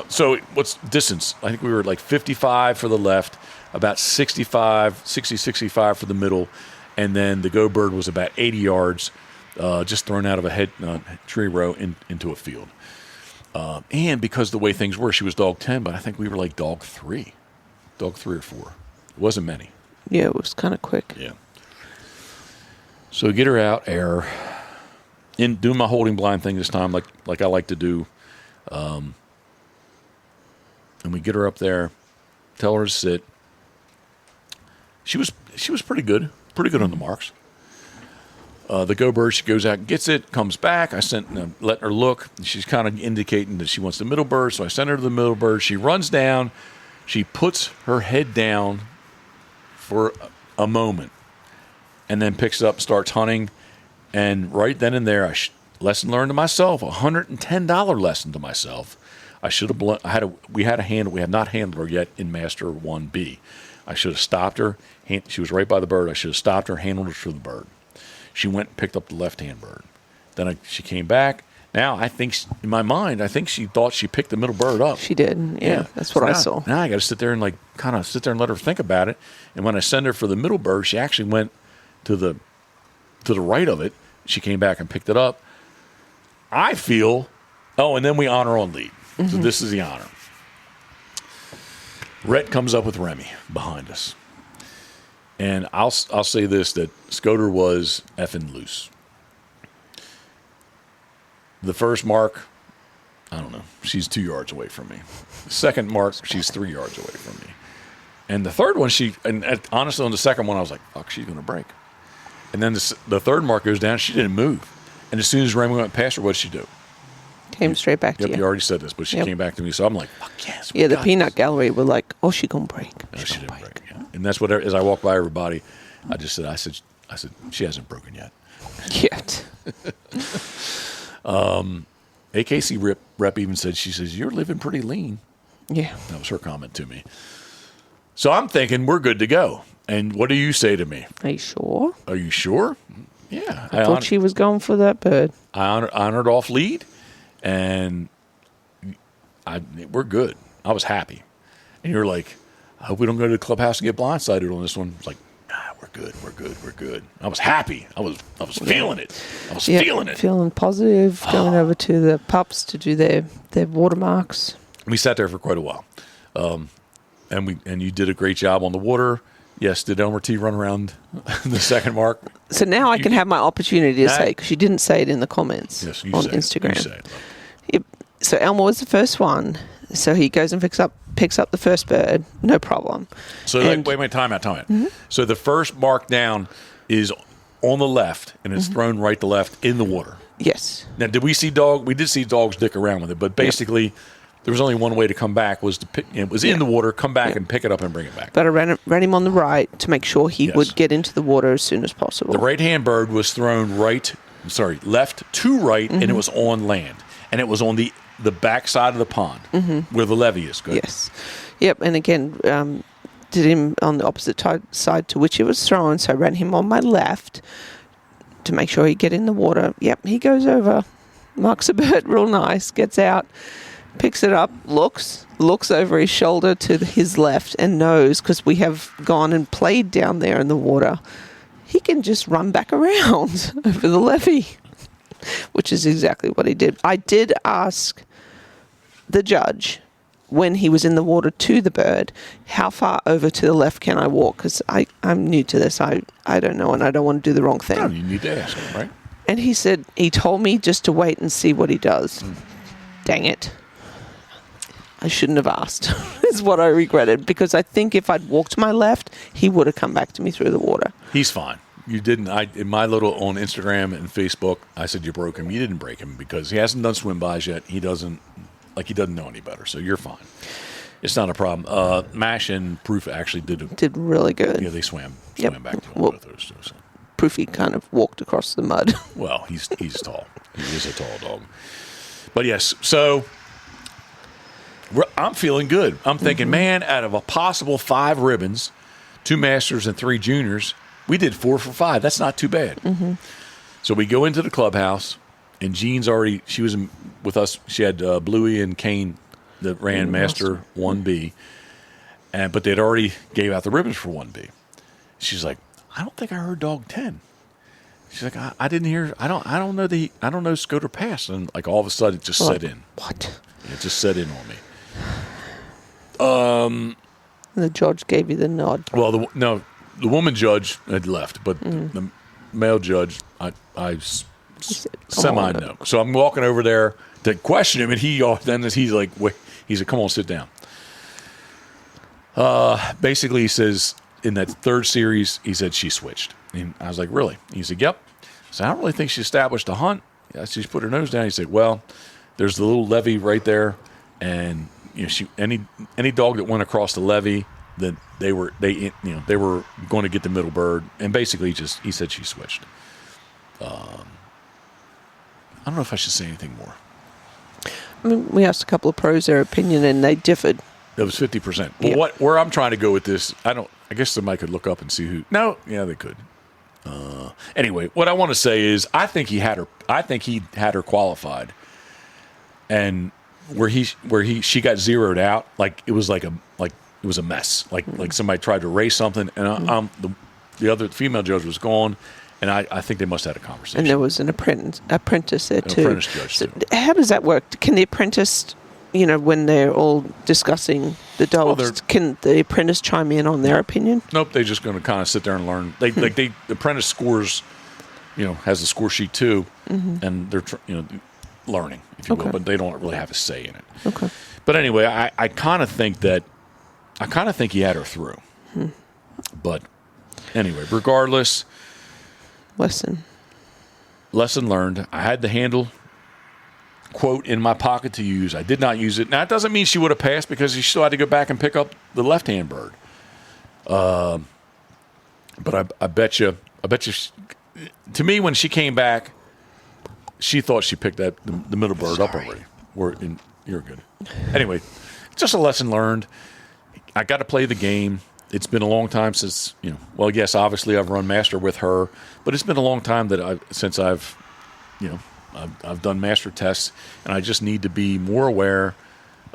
A: So what's distance? I think we were like 55 for the left, about 60, 65 for the middle, and then the go bird was about 80 yards, just thrown out of a tree row into a field. And because the way things were, she was dog 10, but I think we were like dog 3. dog 3 or 4. It wasn't many.
B: Yeah, it was kind of quick.
A: Yeah. So get her out, air her. In doing my holding blind thing this time, like I like to do. And we get her up there, tell her to sit. She was pretty good on the marks. The go bird, she goes out and gets it, comes back. I letting her look. She's kind of indicating that she wants the middle bird, so I send her to the middle bird. She runs down. She puts her head down for a moment and then picks it up and starts hunting. And right then and there, lesson learned to myself, $110 lesson to myself. I should have. We had not handled her yet in Master 1B. I should have stopped her. She was right by the bird. I should have stopped her, handled her to the bird. She went and picked up the left-hand bird. Then she came back. Now, in my mind, I think she thought she picked the middle bird up.
B: She did. Yeah. That's what I saw.
A: Now I got to sit there and let her think about it. And when I send her for the middle bird, she actually went to the right of it. She came back and picked it up. I feel. Oh, and then we honor on lead. Mm-hmm. So this is the honor. Rhett comes up with Remy behind us. And I'll say this, that Scoter was effing loose. The first mark, I don't know, she's 2 yards away from me. The second mark, she's 3 yards away from me. And the third one, honestly, on the second one, I was like, fuck, she's going to break. And then the third mark goes down, she didn't move. And as soon as Remy went past her, what did she do?
B: Came straight back to you.
A: You already said this, but she came back to me. So I'm like, fuck yes.
B: Yeah, the peanut gallery were like, oh, she going to break.
A: No, she didn't break. Yeah. And that's what, as I walked by everybody, I said, she hasn't broken yet.
B: Yet.
A: AKC rep even said, she says, you're living pretty lean.
B: Yeah.
A: That was her comment to me. So I'm thinking we're good to go. And what do you say to me?
B: Are you sure?
A: Are you sure? Yeah.
B: I thought she was going for that bird.
A: I honored off lead, and we're good. I was happy. And you're like, I hope we don't go to the clubhouse and get blindsided on this one. It's like, we're good. I was happy. I was feeling it. Feeling it.
B: Feeling positive, going over to the pups to do their watermarks.
A: We sat there for quite a while. And you did a great job on the water. Yes, did Elmer T run around the second mark?
B: So now I can have my opportunity to say, because you didn't say it in the comments on Instagram.
A: You say it.
B: Yep. So Elmer was the first one. So he goes and picks up the first bird, no problem.
A: So wait, time out.
B: Mm-hmm.
A: So the first mark down is on the left, and it's thrown right to left in the water.
B: Yes.
A: Now, did we see dog? We did see dogs dick around with it, but basically, there was only one way to come back was to pick. It was in the water, come back and pick it up and bring it back.
B: But I ran him on the right to make sure he would get into the water as soon as possible.
A: The right-hand bird was thrown left to right, and it was on land, and it was on the back side of the pond where the levee is. Good.
B: Yes. Yep. And again, did him on the opposite side to which it was thrown. So I ran him on my left to make sure he'd get in the water. Yep. He goes over, marks a bird real nice, gets out, picks it up, looks over his shoulder to his left and knows, because we have gone and played down there in the water, he can just run back around over the levee, which is exactly what he did. I did ask the judge when he was in the water to the bird, how far over to the left can I walk? Because I'm new to this. I don't know, and I don't want to do the wrong thing.
A: No, you need to ask him, right?
B: And he told me just to wait and see what he does. Dang it. I shouldn't have asked, is what I regretted, because I think if I'd walked to my left, he would have come back to me through the water.
A: He's fine. You didn't. In my little on Instagram and Facebook, I said you broke him. You didn't break him because he hasn't done swim bys yet. He doesn't know any better, so you're fine. It's not a problem. Mash and Proof actually did
B: really good.
A: Yeah, they swam back to one of those two. So.
B: Proofy kind of walked across the mud.
A: Well, he's tall. He is a tall dog. But yes, so I'm feeling good. I'm thinking, man, out of a possible 5 ribbons, 2 masters and 3 juniors, we did 4 for 5. That's not too bad. So we go into the clubhouse, and Jean's she was with us. She had Bluey and Kane that ran Master 1B, but they'd already gave out the ribbons for 1B. She's like, I don't think I heard dog 10. She's like, I didn't hear. I don't know Scoter passed, and like all of a sudden it just set in.
B: What?
A: It just set in on me.
B: The judge gave you the nod.
A: Well, the woman judge had left, but the male judge, I semi know. So I'm walking over there to question him, and he's like, wait, he said, "Come on, sit down." Basically, he says in that third series, he said she switched. And I was like, "Really?" He said, "Yep." So I don't really think she established a hunt. She put her nose down. He said, "Well, there's the little levee right there, and any dog that went across the levee, that they were going to get the middle bird." And basically, he said she switched. I don't know if I should say anything more.
B: I mean, we asked a couple of pros their opinion, and they differed.
A: It was 50%. Well, where I'm trying to go with this, I guess somebody could look up and see who. No, yeah, they could. Anyway, what I want to say is, I think he had her qualified, and she got zeroed out. Like it was it was a mess. Like somebody tried to race something, and the other female judge was gone. And I think they must have had a conversation.
B: And there was an apprentice there too.
A: Apprentice judge too.
B: How does that work? Can the apprentice, when they're all discussing the dogs, can the apprentice chime in on their opinion?
A: Nope, they're just going to kind of sit there and learn. The apprentice scores, has the score sheet too, and they're learning, if you will, but they don't really have a say in it.
B: Okay.
A: But anyway, I kind of think he had her through. But anyway, regardless.
B: Lesson
A: learned. I had the handle quote in my pocket to use. I did not use it. Now, it doesn't mean she would have passed, because she still had to go back and pick up the left-hand bird. But I bet you, to me, when she came back, she thought she picked the middle bird up already. You're good. Anyway, just a lesson learned. I got to play the game. It's been a long time since, well, yes, obviously I've run master with her, but it's been a long time since I've done master tests, and I just need to be more aware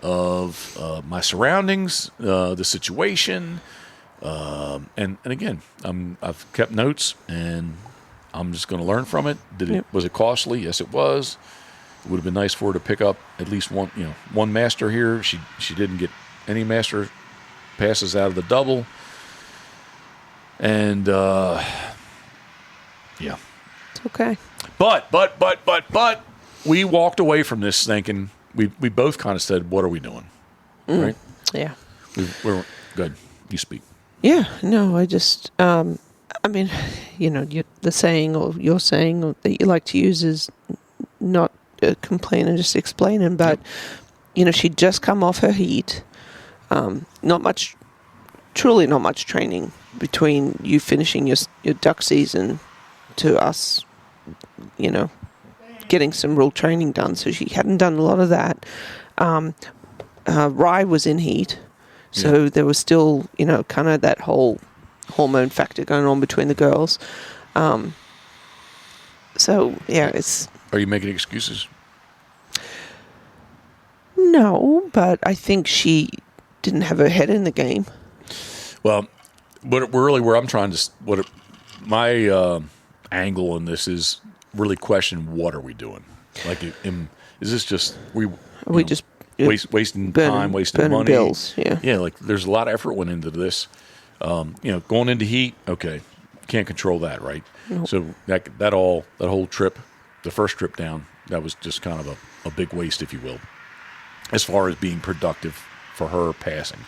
A: of my surroundings, the situation, and again, I've kept notes, and I'm just going to learn from it. Was it costly? Yes, it was. It would have been nice for her to pick up at least one master here. She didn't get any master passes out of the double, and yeah,
B: it's okay.
A: But we walked away from this thinking, we both kind of said, "What are we doing?" Right?
B: Yeah.
A: We're good. You speak.
B: Yeah. No, I just, the saying, or your saying that you like to use is not complaining, just explaining. But she'd just come off her heat. Truly not much training between you finishing your duck season to us, getting some real training done. So she hadn't done a lot of that. Rye was in heat, so there was still, kind of that whole hormone factor going on between the girls. So, yeah, it's...
A: Are you making excuses?
B: No, but I think she didn't have her head in the game.
A: Well, where I'm trying to, my angle in this is really question, what are we doing? Like, is this just just wasting time, wasting money,
B: bills?
A: Yeah. Like, there's a lot of effort went into this. Going into heat, okay, can't control that, right? Nope. So that whole trip, the first trip down, that was just kind of a big waste, if you will, as far as being productive for her passing.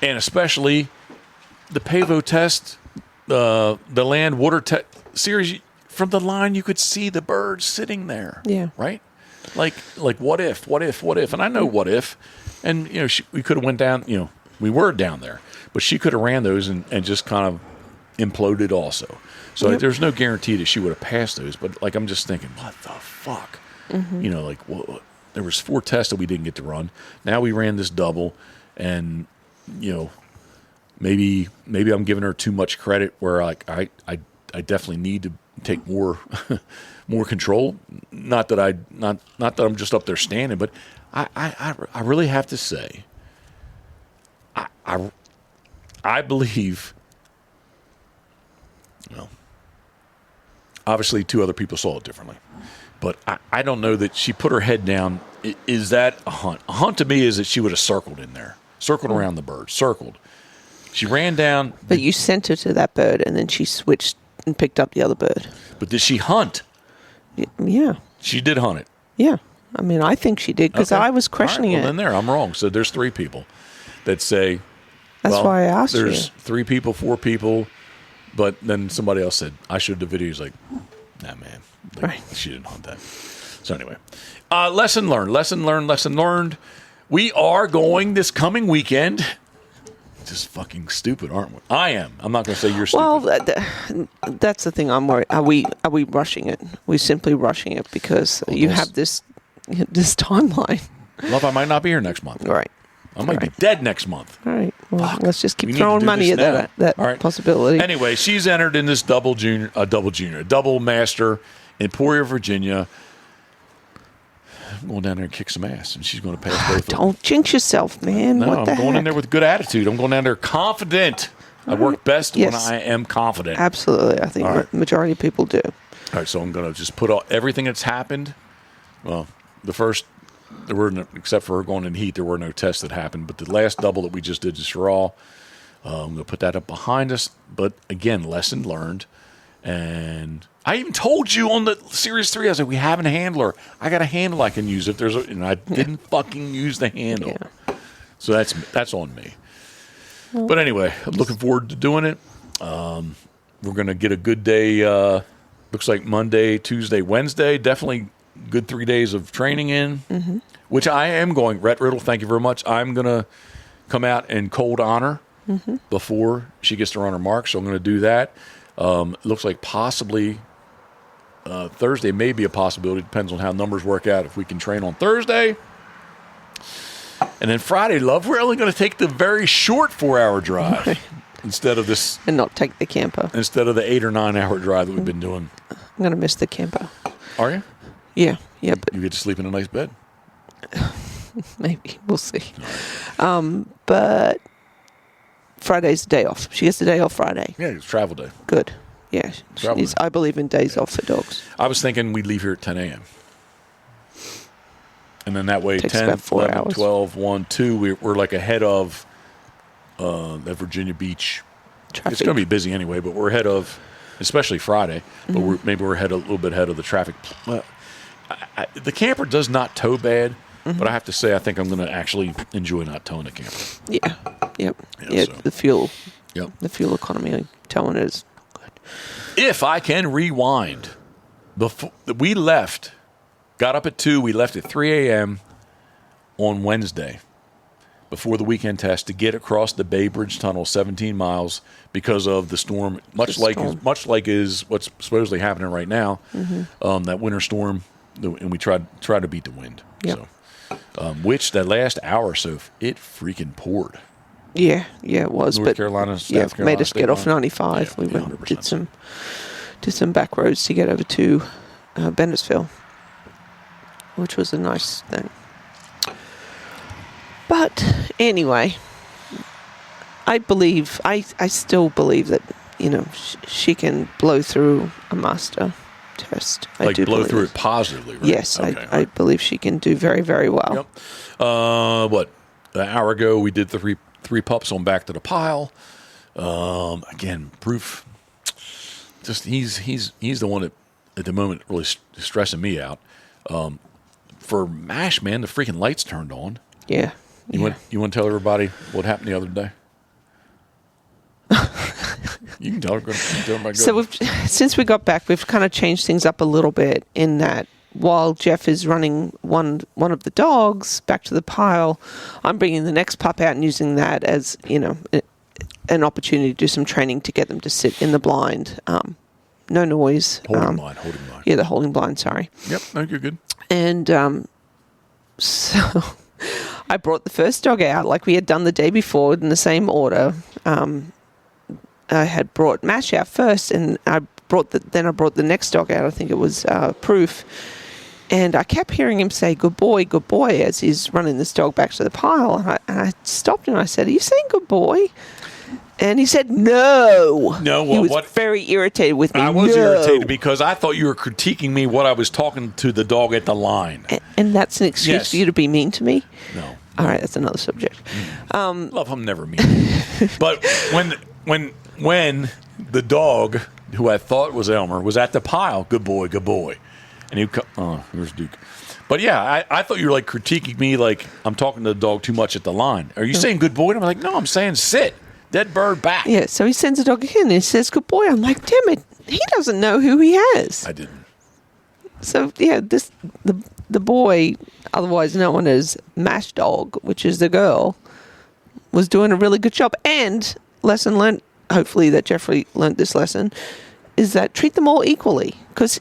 A: And especially the Pavo test, the land water series, from the line you could see the birds sitting there.
B: Yeah.
A: Right? Like what if? And I know what if. And, we could have went down, we were down there. But she could have ran those and just kind of imploded also. So there's no guarantee that she would have passed those. But, I'm just thinking, what the fuck? Mm-hmm. There was 4 tests that we didn't get to run. Now we ran this double, and maybe I'm giving her too much credit. Where I definitely need to take more control. Not that I'm just up there standing, but I really have to say, I believe. Obviously 2 other people saw it differently. But I don't know that she put her head down. Is that a hunt? A hunt to me is that she would have circled in there, circled around the bird, circled. She ran down.
B: But you sent her to that bird, and then she switched and picked up the other bird.
A: But did she hunt?
B: Yeah.
A: She did hunt it.
B: Yeah. I mean, I think she did because I was questioning
A: it. Then I'm wrong. So there's 3 people that say.
B: That's why I asked you.
A: There's 3 people, 4 people, but then somebody else said, I showed the video. He's like, nah, man. Like, she didn't hunt that. So anyway, lesson learned. We are going this coming weekend. Just fucking stupid, aren't we? I am. I'm not going to say you're stupid.
B: Well, that's the thing I'm worried. Are we rushing it? We're simply rushing it because you have this timeline.
A: Love, I might not be here next month.
B: Right.
A: I might be dead next month.
B: All right. Well, let's just keep throwing money at that possibility.
A: Anyway, she's entered in this double master in Emporia, Virginia. I'm going down there and kick some ass, and she's going to pass both of them.
B: Don't jinx yourself, man.
A: No,
B: what the
A: I'm going
B: heck?
A: in there with good attitude. I'm going down there confident. I work best when I am confident.
B: Absolutely. I think the majority of people do.
A: All right, so I'm going to just put everything that's happened. Well, there were no, except for her going in heat, there were no tests that happened. But the last double that we just did just raw, I'm going to put that up behind us. But again, lesson learned. And I even told you on the Series 3, I was like, we have a handler. I got a handle I can use if there's and I didn't fucking use the handle. Yeah. So that's on me. Well, but anyway, I'm looking forward to doing it. We're going to get a good day. Looks like Monday, Tuesday, Wednesday. Definitely good 3 days of training in, which I am going. Rhett Riddle, thank you very much. I'm going to come out and cold honor before she gets to run her mark. So I'm going to do that. It looks like possibly Thursday may be a possibility. Depends on how numbers work out. If we can train on Thursday. And then Friday, love, we're only going to take the very short 4-hour drive instead of this.
B: And not take the camper.
A: Instead of the 8 or 9 hour drive that we've been doing.
B: I'm going to miss the camper.
A: Are you?
B: Yeah. But
A: you get to sleep in a nice bed?
B: Maybe. We'll see. But Friday's the day off. She gets the day off Friday.
A: Yeah, it's travel day.
B: Good. Yeah. I believe in days off for dogs.
A: I was thinking we'd leave here at 10 a.m. And then that way,
B: Takes
A: 10,
B: about 4
A: 11,
B: hours.
A: 12, 1, 2, we're like ahead of that Virginia Beach.
B: Traffic.
A: It's going to be busy anyway, but we're ahead of, especially Friday, but maybe we're a little bit ahead of the traffic. The camper does not tow bad, but I have to say I think I'm going to actually enjoy not towing the camper.
B: Yeah. Yep.
A: Yeah, so.
B: The fuel.
A: Yep.
B: The fuel economy towing it is good.
A: If I can rewind, before we left, got up at 2, we left at 3 a.m. on Wednesday before the weekend test to get across the Bay Bridge Tunnel 17 miles because of the storm, much like is what's supposedly happening right now, that winter storm, and we tried to beat the wind.
B: Yep.
A: So, which that last hour or so, it freaking poured.
B: Yeah, it was.
A: North Carolina, South Carolina,
B: made us get off 95.
A: Yeah,
B: we went, did some back roads to get over to Bendersville, which was a nice thing. But anyway, I still believe that she can blow through a master test.
A: Like blow through it positively, right?
B: Yes, okay, I believe she can do very, very well.
A: Yep. An hour ago we did the three pups on back to the pile. Again, proof. Just he's the one that at the moment really stressing me out. For MASH, man, the freaking lights turned on.
B: Yeah.
A: You want to tell everybody what happened the other day? You can tell everybody.
B: So since we got back, we've kind of changed things up a little bit in that while Jeff is running one of the dogs back to the pile, I'm bringing the next pup out and using that as an opportunity to do some training to get them to sit in the blind. No noise.
A: Holding blind.
B: Yeah, the holding blind, sorry.
A: Yep, no, you're good.
B: And so I brought the first dog out like we had done the day before in the same order. I had brought Mash out first, and I brought the next dog out. I think it was Proof. And I kept hearing him say, good boy, as he's running this dog back to the pile. And I stopped him and I said, are you saying good boy? And he said, no.
A: No,
B: he was very irritated with me.
A: I was irritated because I thought you were critiquing me what I was talking to the dog at the line.
B: And that's an excuse for you to be mean to me?
A: No.
B: All right, that's another subject.
A: Love him never mean. But when the dog who I thought was Elmer was at the pile, good boy, and here's Duke. But yeah, I thought you were like critiquing me, like I'm talking to the dog too much at the line. Are you saying good boy? And I'm like, no, I'm saying sit, dead bird back.
B: Yeah, so he sends the dog again and he says good boy. I'm like, damn it, he doesn't know who he has.
A: I didn't.
B: So yeah, the boy, otherwise known as Mash Dog, which is the girl, was doing a really good job. And lesson learned, hopefully that Jeffrey learned this lesson, is that treat them all equally, because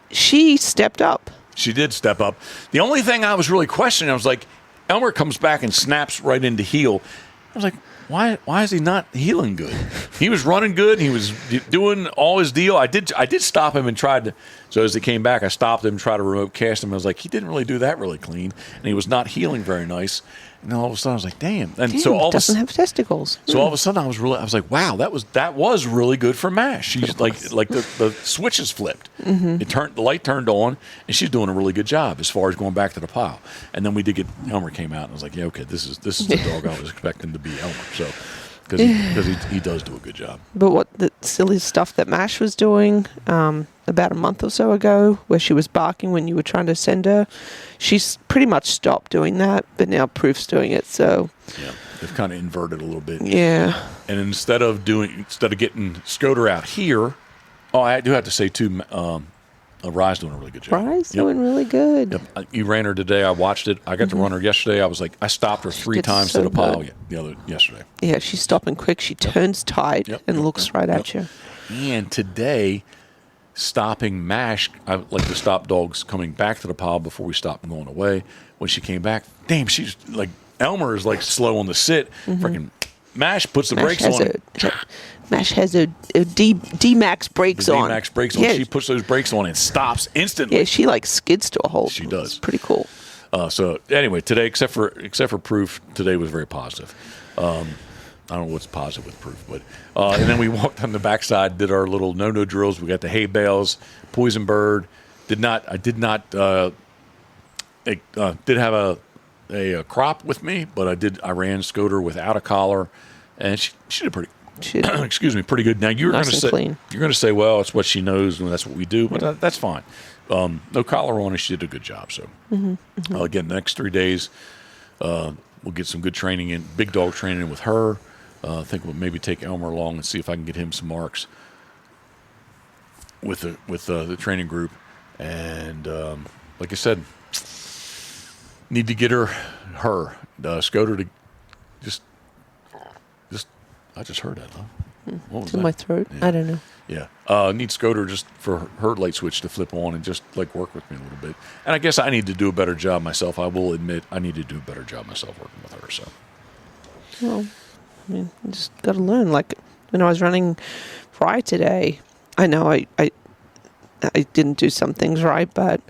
B: she stepped up.
A: She did step up. The only thing I was really questioning, I was like, Elmer comes back and snaps right into heel. I was like, why is he not healing good? He was running good. He was doing all his deal. I did stop him and tried to. So as he came back, I stopped him, tried to remote cast him. I was like, he didn't really do that really clean, and he was not healing very nice. And then all of a sudden, I was like, damn. And so all
B: doesn't have testicles.
A: So all of a sudden, I was like, wow, that was really good for Mash. She's like the switches flipped. Mm-hmm. The light turned on, and she's doing a really good job as far as going back to the pile. And then we did get Elmer came out, and I was like, yeah, okay, this is the dog I was expecting to be Elmer. So because he does do a good job.
B: But what the silly stuff that Mash was doing about a month or so ago, where she was barking when you were trying to send her, she's pretty much stopped doing that. But now Proof's doing it, so
A: yeah, they've kind of inverted a little bit.
B: Yeah.
A: And instead of getting Scoter out here, I do have to say too. Rye's doing a really good job.
B: Rye's doing really good.
A: Yep. You ran her today. I watched it. I got to run her yesterday. I was like, I stopped her 3 times to the pile yesterday.
B: Yeah, she's stopping quick. She turns tight and looks right at you.
A: And today, stopping Mash, I like to stop dogs coming back to the pile before we stop them going away. When she came back, damn, she's like, Elmer is like slow on the sit. Freaking Mash puts the brakes on.
B: Mash has a D-Max brakes on.
A: D-Max brakes on. Yeah. She puts those brakes on and stops instantly.
B: Yeah, she like skids to a halt.
A: She does.
B: It's pretty cool.
A: So anyway, today, except for Proof, today was very positive. I don't know what's positive with Proof, but and then we walked on the backside, did our little no drills. We got the hay bales, poison bird. Did have a crop with me, but I ran Scoter without a collar, and she did pretty. Pretty good. Now you're going to say, well, it's what she knows, and that's what we do, but that's fine. No collar on, and she did a good job. So again, the next 3 days, we'll get some good training in, big dog training with her. I think we'll maybe take Elmer along and see if I can get him some marks with the training group. And like I said, need to get her Scoter to just. I just heard that, though. What was
B: in my throat? Yeah. I don't know.
A: Yeah. Need Scoter just for her light switch to flip on and just like work with me a little bit. And I guess I need to do a better job myself. I will admit I need to do a better job myself working with her. So.
B: Well, I mean, you just got to learn. Like when I was running Fry today, I know I didn't do some things right, but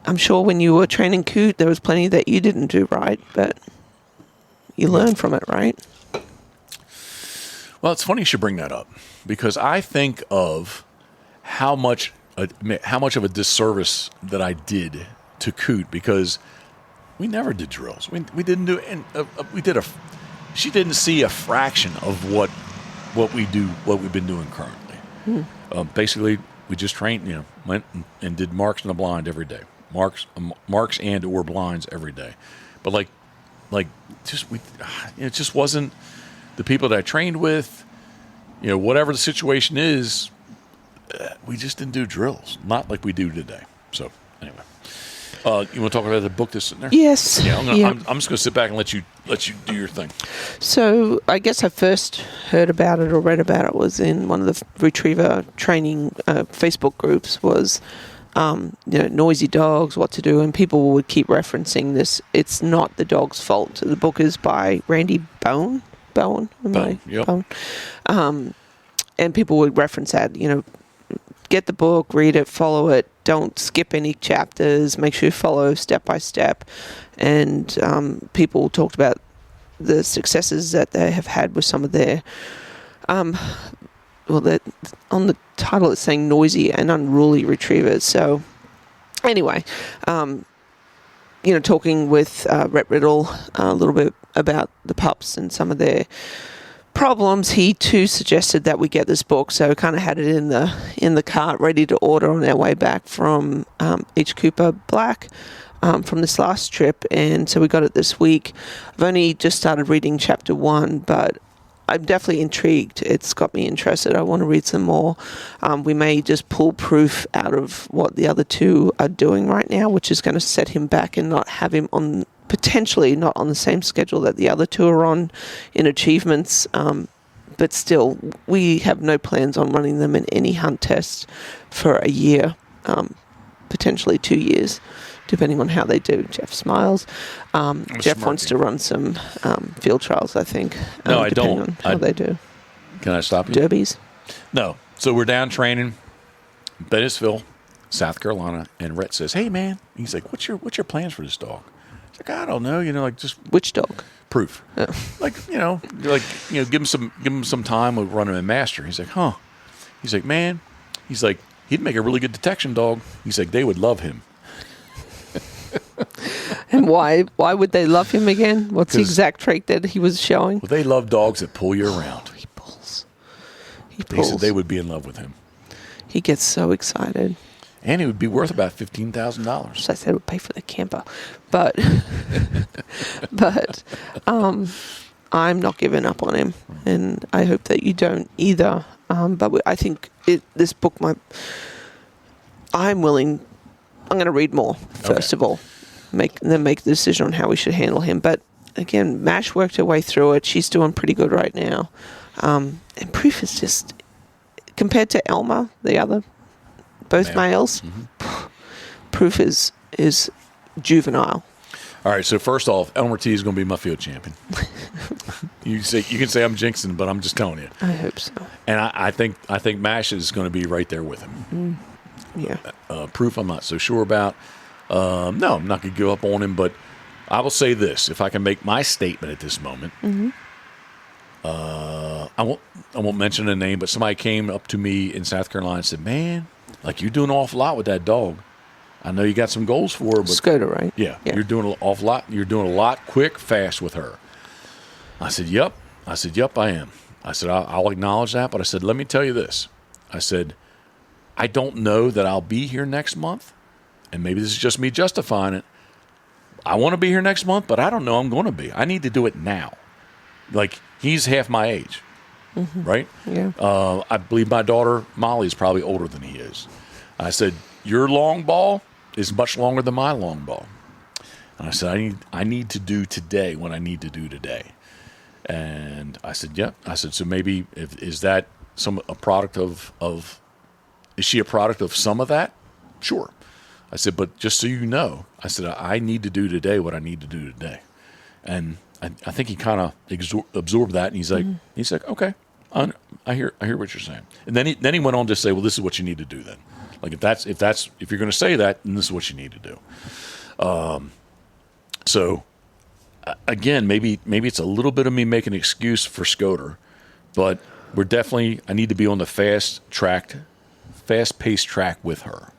B: I'm sure when you were training Coot, there was plenty that you didn't do right, but you learn from it, right?
A: Well, it's funny you should bring that up because I think of how much of a disservice that I did to Coot because we never did drills. We didn't do, and she didn't see a fraction of what we do, what we've been doing currently. Basically, we just trained, went and did marks in the blind every day, marks and or blinds every day, but it just wasn't. The people that I trained with, whatever the situation is, we just didn't do drills. Not like we do today. So, anyway. You want to talk about the book that's in there?
B: Yes.
A: Yeah, I'm just going to sit back and let you do your thing. So,
B: I guess I first heard about it or read about it was in one of the retriever training Facebook groups was, noisy dogs, what to do, and people would keep referencing this. It's not the dog's fault. The book is by Randy Bowen.
A: Yep.
B: And people would reference that, get the book, read it, follow it, don't skip any chapters, make sure you follow step by step. And people talked about the successes that they have had with some of their, on the title it's saying noisy and unruly retrievers. So anyway, talking with Rhett Riddle a little bit about the pups and some of their problems, he too suggested that we get this book. So we kind of had it in the cart, ready to order on our way back from H. Cooper Black from this last trip, and so we got it this week. I've only just started reading chapter 1, but I'm definitely intrigued. It's got me interested. I want to read some more. We may just pull Proof out of what the other two are doing right now, which is going to set him back and not have him on, potentially not on the same schedule that the other two are on in achievements. But still, we have no plans on running them in any hunt tests for a year, potentially 2 years, depending on how they do. Jeff smiles. Jeff wants to run some field trials, I think.
A: No, I
B: depending
A: don't.
B: On how they do.
A: Can I stop you?
B: Derbies?
A: No. So we're down training, Bennettsville, South Carolina, and Rhett says, "Hey, man," he's like, "What's your plans for this dog?" He's like, "I don't know. Like just
B: which dog?
A: Proof.
B: Oh.
A: Give him some time. We'll run him in master." He's like, "Huh?" He's like, "Man," he's like, "he'd make a really good detection dog." He's like, "They would love him."
B: And why would they love him again? What's the exact trait that he was showing?
A: Well, they love dogs that pull you around.
B: He pulls.
A: They said they would be in love with him.
B: He gets so excited.
A: And he would be worth about $15,000.
B: So I said it would pay for the camper. But I'm not giving up on him. And I hope that you don't either. But I think this book I'm going to read more, first of all. Make the decision on how we should handle him. But again, Mash worked her way through it. She's doing pretty good right now. And Proof is just, compared to Elmer, the other, both males, Proof is juvenile.
A: All right, so first off, Elmer T is going to be my field champion. You can say I'm jinxing, but I'm just telling you.
B: I hope so.
A: And I think Mash is going to be right there with him.
B: Yeah.
A: Proof, I'm not so sure about. No, I'm not going to give up on him, but I will say this: if I can make my statement at this moment, I won't mention a name, but somebody came up to me in South Carolina and said, "Man, like you're doing an awful lot with that dog. I know you got some goals for her, but
B: Skoda, right?
A: Yeah, you're doing an awful lot. You're doing a lot, quick, fast with her." I said, "Yep." I am. I said, I'll acknowledge that, but I said, let me tell you this. I said, I don't know that I'll be here next month, and maybe this is just me justifying it. I want to be here next month, but I don't know I'm going to be. I need to do it now. Like, he's half my age, right?
B: Yeah.
A: I believe my daughter, Molly, is probably older than he is. I said, your long ball is much longer than my long ball. And I said, I need to do today what I need to do today. And I said, yep. I said, so maybe is that a product of is she a product of some of that? Sure. I said, but just so you know, I said, I need to do today what I need to do today. And I think he kind of absorbed that, and he's like, okay, I hear what you're saying. And then he went on to say, well, this is what you need to do then. Like if you're going to say that, then this is what you need to do. So again, maybe it's a little bit of me making an excuse for Skoda, but I need to be on the fast-paced track with her.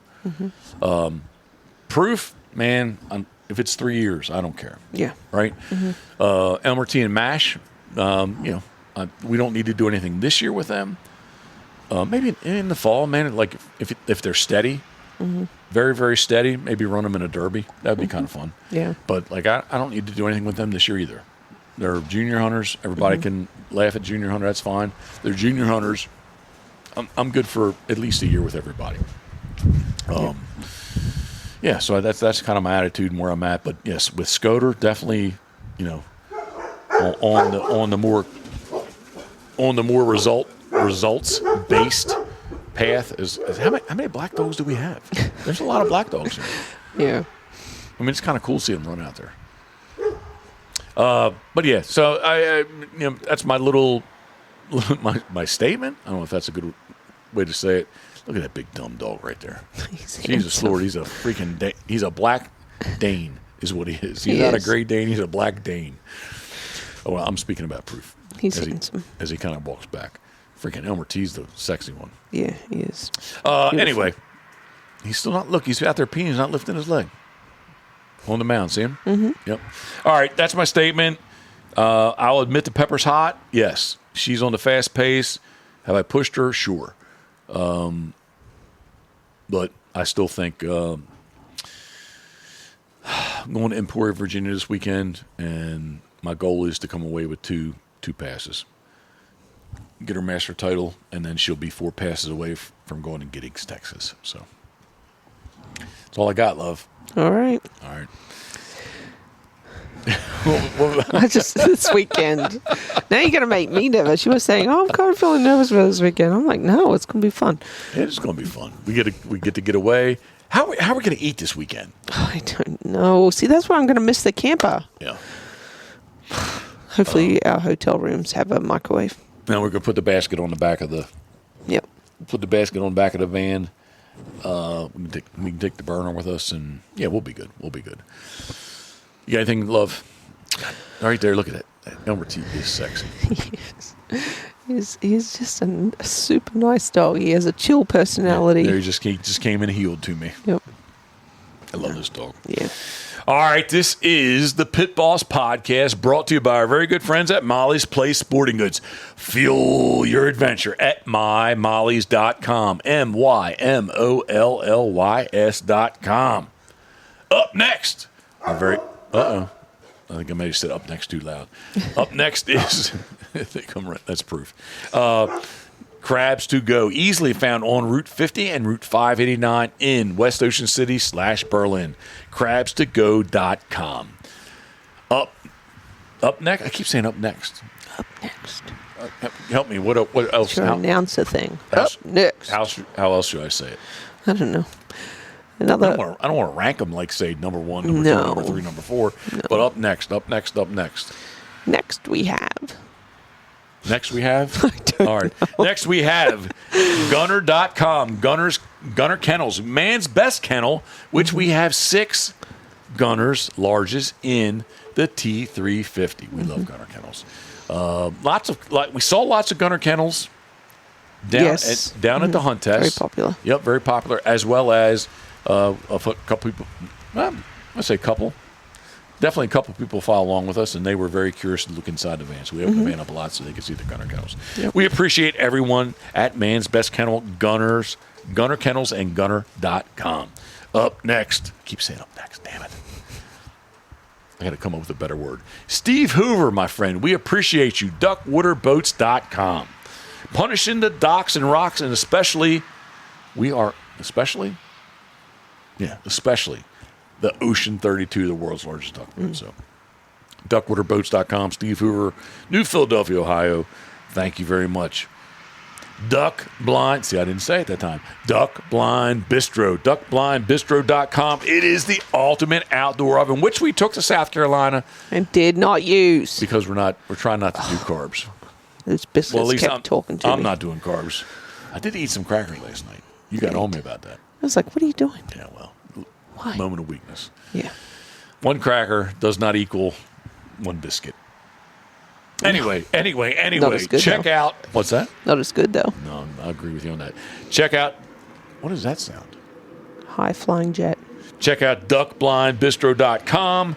A: Proof, man, if it's 3 years, I don't care.
B: Yeah.
A: Right? Elmer T and Mash, we don't need to do anything this year with them. Maybe in the fall, man, like if they're steady, very, very steady, maybe run them in a derby. That would be kind of fun. Yeah. But like I don't need to do anything with them this year either. They're junior hunters. Everybody can laugh at junior hunter. That's fine. They're junior hunters. I'm good for at least a year with everybody. Yeah, so that's kind of my attitude and where I'm at. But yes, with Skoda, definitely, on the more results based path is how many black dogs do we have? There's a lot of black dogs here.
B: Yeah.
A: I mean, it's kind of cool seeing them run out there. But yeah, so I that's my little my statement. I don't know if that's a good way to say it. Look at that big dumb dog right there. Jesus Lord, he's a freaking he's a black Dane is what he is. He's not a Great Dane. He's a black Dane. Oh, well, I'm speaking about Proof.
B: He's handsome.
A: As he kind of walks back. Freaking Elmer T's the sexy one.
B: Yeah, he is.
A: Anyway, he's still not. Look, he's out there peeing. He's not lifting his leg. On the mound, see him? Mm-hmm. Yep. All right, that's my statement. I'll admit the Pepper's hot. Yes. She's on the fast pace. Have I pushed her? Sure. But I still think I'm going to Emporia, Virginia this weekend, and my goal is to come away with two passes. Get her master title, and then she'll be 4 passes away from going and getting Texas. So that's all I got, love.
B: All right. This weekend. Now you're going to make me nervous. You were saying, I'm kind of feeling nervous for this weekend. I'm like, no, it's going to be fun.
A: It's going to be fun. We get to get away. How are we going to eat this weekend?
B: I don't know. See, that's why I'm going to miss the camper.
A: Yeah.
B: Hopefully our hotel rooms have a microwave.
A: Now we're going to put the basket on the back of the...
B: Yep.
A: Put the basket on the back of the van. We can take the burner with us, and yeah, we'll be good. You got anything, love? All right there, look at that. That Elmer T is sexy.
B: He's just a super nice dog. He has a chill personality.
A: Yeah, he just came in and healed to me.
B: Yep.
A: I love this dog.
B: Yeah.
A: All right, this is the Pit Boss Podcast, brought to you by our very good friends at Molly's Place Sporting Goods. Fuel your adventure at mymollys.com, MYMOLLYS.com. Up next, I think I may have said up next too loud. Up next is, they come right, that's proof. Crabs to Go, easily found on Route 50 and Route 589 in West Ocean City / Berlin. Crabstogo.com. Up next. I keep saying up next.
B: Up next.
A: Help me. What else?
B: Should announce a thing. Up next.
A: How else should I say it?
B: I don't know.
A: I don't want to rank them like, say, number 1, number 2, number 3, number 4. No. But up next.
B: Next we have.
A: All right. Next we have Gunner.com. Gunner Kennels. Man's best kennel, which we have 6 Gunners larges in the T350. We love Gunner Kennels. We saw lots of Gunner Kennels down at the Hunt Test.
B: Very popular.
A: Yep, very popular, as well as a couple people. Well, I say couple. Definitely a couple people follow along with us, and they were very curious to look inside the van. So we opened the van up a lot so they could see the Gunner Kennels. Yep. We appreciate everyone at Man's Best Kennel, Gunner Kennels, and Gunner.com. Up next. I keep saying up next. Damn it. I got to come up with a better word. Steve Hoover, my friend. We appreciate you. Duckwaterboats.com. Punishing the docks and rocks, and especially the Ocean 32, the world's largest duck boat. So, duckwaterboats.com, Steve Hoover, New Philadelphia, Ohio. Thank you very much. Duck Blind, see, I didn't say it that time. Duck Blind Bistro, duckblindbistro.com. It is the ultimate outdoor oven, which we took to South Carolina
B: and did not use
A: because we're trying not to do carbs.
B: Those biscuits kept talking to me.
A: I'm not doing carbs. I did eat some crackers last night. You got on me about that.
B: I was like, what are you doing?
A: Yeah, well.
B: Why?
A: Moment of weakness.
B: Yeah.
A: 1 cracker does not equal 1 biscuit. Anyway, check out. What's that?
B: Not as good, though.
A: No, I agree with you on that. Check out. What does that sound?
B: High flying jet.
A: Check out duckblindbistro.com.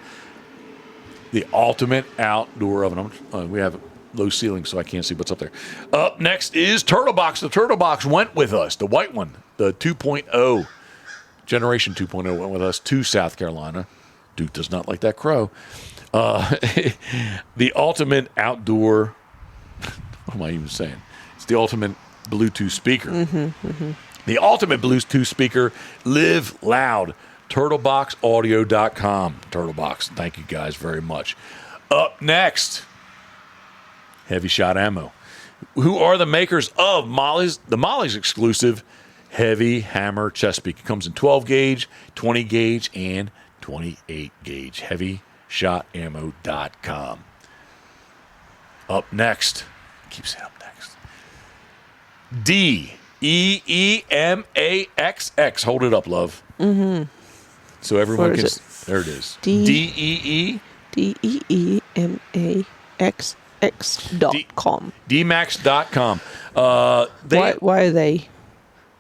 A: The ultimate outdoor oven. We have low ceiling, so I can't see what's up there. Up next is Turtle Box. The Turtle Box went with us. The white one, the 2.0. Generation 2.0 went with us to South Carolina. Duke does not like that crow. The ultimate outdoor, what am I even saying? It's the ultimate Bluetooth speaker. The ultimate Bluetooth speaker, live loud. TurtleBoxAudio.com. Turtlebox, thank you guys very much. Up next, Heavy Shot Ammo. Who are the makers of the Molly's exclusive Heavy Hammer chest beak. It comes in 12 gauge, 20 gauge, and 28 gauge. HeavyShotAmmo.com. Up next. Keep saying up next. DEEMAXX. Hold it up, love. So everyone can. There it is.
B: DEEMAXX.com.
A: DMAX.com.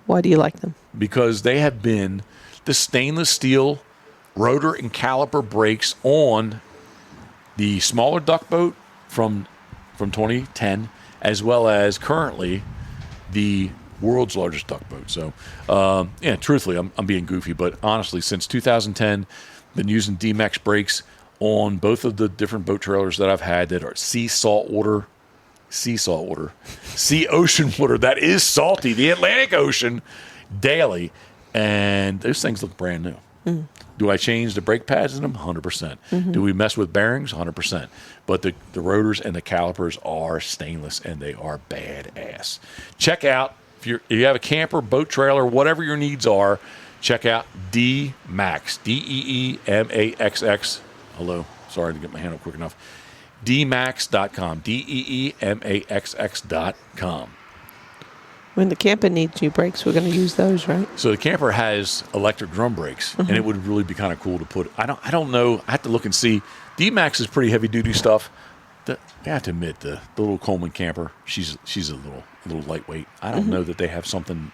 B: Why do you like them?
A: Because they have been the stainless steel rotor and caliper brakes on the smaller duck boat from 2010, as well as currently the world's largest duck boat. So, truthfully, I'm being goofy, but honestly, since 2010, been using D-Max brakes on both of the different boat trailers that I've had that are sea ocean water that is salty, the Atlantic Ocean, daily, and those things look brand new. Mm. Do I change the brake pads in them? 100%. Mm-hmm. Do we mess with bearings? 100%. But the rotors and the calipers are stainless, and they are badass. Check out, if you have a camper, boat trailer, whatever your needs are, check out D-Max, DEEMAXX. Hello, sorry to get my hand up quick enough. DMAX.com, DEEMAXX.com.
B: When the camper needs new brakes, we're going to use those, right?
A: So the camper has electric drum brakes, and it would really be kind of cool to put. I don't know. I have to look and see. D-Max is pretty heavy duty stuff. I have to admit, the little Coleman camper, she's a little lightweight. I don't know that they have something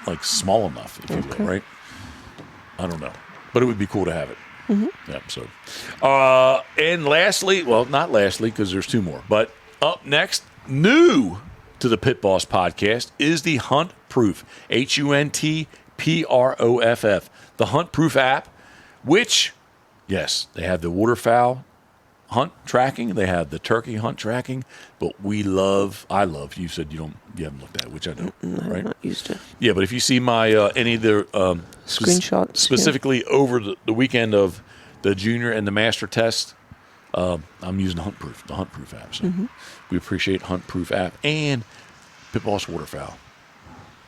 A: like small enough, if you will, right? I don't know, but it would be cool to have it. Mm-hmm. Yeah. So, and lastly, well, not lastly, because there's two more, but up next, new to the Pit Boss podcast is the Hunt Proof, HUNTPROFF, the Hunt Proof app, which, yes, they have the waterfowl hunt tracking, they have the turkey hunt tracking, but I love. You said you haven't looked at it, which I don't, right?
B: I'm not used to.
A: Yeah, but if you see my any of the
B: screenshots,
A: specifically over the weekend of the junior and the master test. I'm using the Hunt Proof app. So we appreciate Hunt Proof app and Pitboss Waterfowl.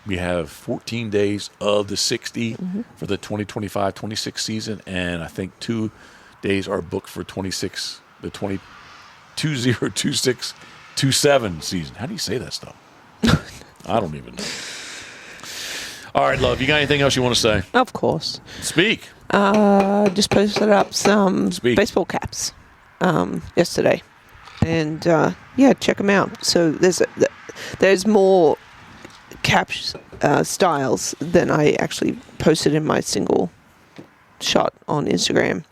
A: We have 14 days of the 60 for the 2025-26 season, and I think 2 days are booked for the 2026-27 season. How do you say that stuff? I don't even know. All right, love, you got anything else you want to say?
B: Of course.
A: Speak.
B: Just posted up some baseball caps yesterday, and check them out. So there's more cap styles than I actually posted in my single shot on Instagram.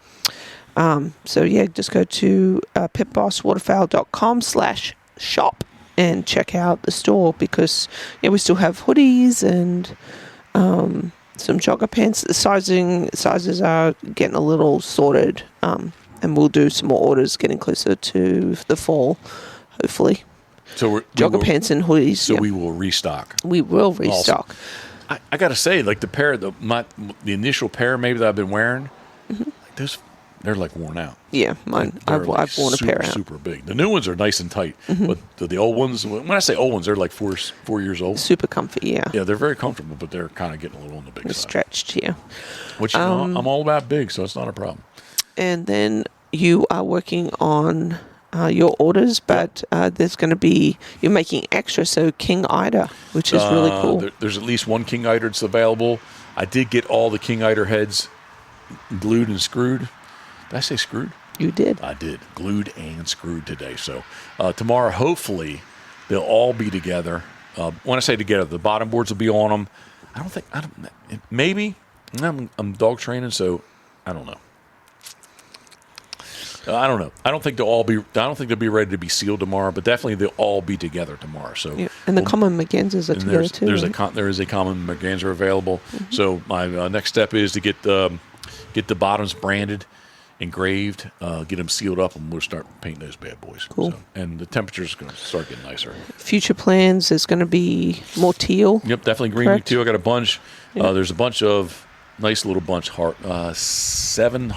B: Just go to pitbosswaterfowl.com/shop and check out the store, because we still have hoodies and some jogger pants. The sizes are getting a little sorted, and we'll do some more orders getting closer to the fall, hopefully.
A: So
B: jogger pants and hoodies.
A: So we will restock.
B: We will restock.
A: Awesome. I got to say, like the initial pair maybe that I've been wearing, like they're like worn out.
B: Yeah, mine. I've worn a pair out.
A: Super big. The new ones are nice and tight, but the old ones, when I say old ones, they're like 4 years old.
B: Super comfy, yeah.
A: Yeah, they're very comfortable, but they're kind of getting a little on the big side.
B: Stretched, yeah.
A: Which I'm all about big, so it's not a problem.
B: And then you are working on your orders, but there's going to be, you're making extra, so King Eider, which is really cool.
A: There's at least one King Eider that's available. I did get all the King Eider heads glued and screwed. Did I say screwed?
B: You did.
A: I did. Glued and screwed today. So tomorrow, hopefully, they'll all be together. When I say together, the bottom boards will be on them. Maybe. I'm dog training, so I don't know. I don't know. I don't think they'll be ready to be sealed tomorrow, but definitely they'll all be together tomorrow. So
B: and the common mergansers are together too.
A: There is a common merganser available. So my next step is to get the bottoms branded, engraved, get them sealed up, and we'll start painting those bad boys.
B: Cool.
A: So, and the temperature's going to start getting nicer.
B: Future plans, there's going to be more teal.
A: Yep, definitely green teal. I got a bunch. Yep. There's a bunch of nice little bunch. 7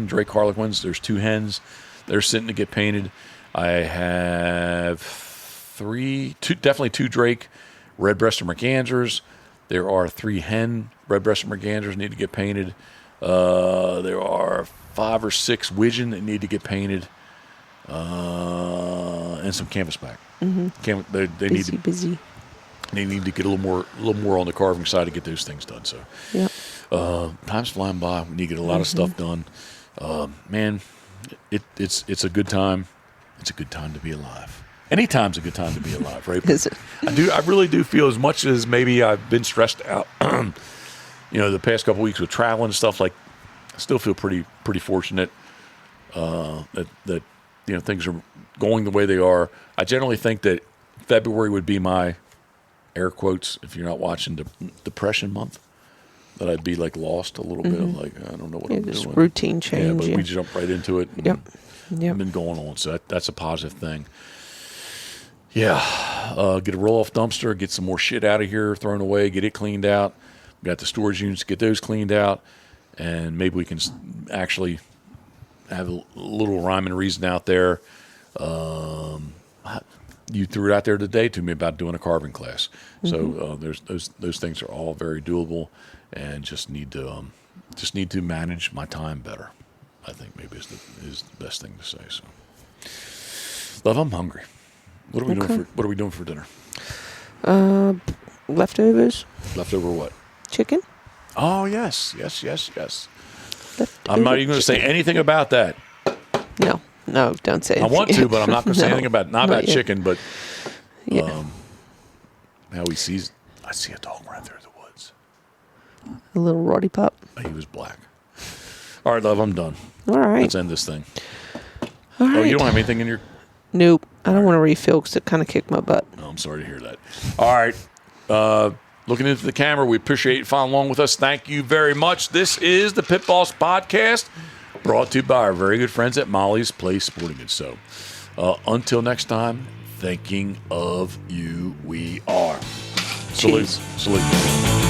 A: Drake Harlequins. There's 2 hens. They're sitting to get painted. I have 2 Drake red-breasted mergansers. There are 3 hen red-breasted mergansers need to get painted. There are 5 or 6 widgeon that need to get painted, and some canvasback. They need to busy. They need to get a little more on the carving side to get those things done. So, time's flying by. We need to get a lot of stuff done. Man, it's a good time. It's a good time to be alive. Anytime's a good time to be alive, right?
B: Is it?
A: I really do feel, as much as maybe I've been stressed out, the past couple of weeks with traveling and stuff, like, still feel pretty fortunate that things are going the way they are. I generally think that February would be my air quotes, if you're not watching, depression month. That I'd be like lost a little bit. I'm like, I don't know what I'm doing.
B: Routine change.
A: Yeah, but we jump right into it.
B: Yep.
A: I've been going on, so that's a positive thing. Yeah, get a roll-off dumpster, get some more shit out of here, thrown away, get it cleaned out. We got the storage units, get those cleaned out, and maybe we can actually have a little rhyme and reason out there. You threw it out there today to me about doing a carving class. So there's those things are all very doable, and just need to manage my time better. I think maybe is the best thing to say. So, love, I'm hungry. What are we doing? What are we doing for dinner?
B: Leftovers.
A: Leftover what?
B: Chicken.
A: Oh yes.
B: Leftover
A: I'm not even going to say anything about that.
B: No, don't say anything.
A: I want to, but I'm not going to say anything about not about
B: yet.
A: chicken, but
B: Yeah.
A: how he sees. I see a dog right there in the woods.
B: A little Roddy pup.
A: He was black. All right, love, I'm done.
B: All right.
A: Let's end this thing.
B: All right.
A: Oh, you don't have anything in your...
B: Nope. I don't want to refill because it kind of kicked my butt.
A: Oh, I'm sorry to hear that. All right. Looking into the camera, we appreciate you following along with us. Thank you very much. This is the Pit Boss Podcast, brought to you by our very good friends at Molly's Place Sporting Goods. So, until next time, thinking of you, we are.
B: Cheers.
A: Salute.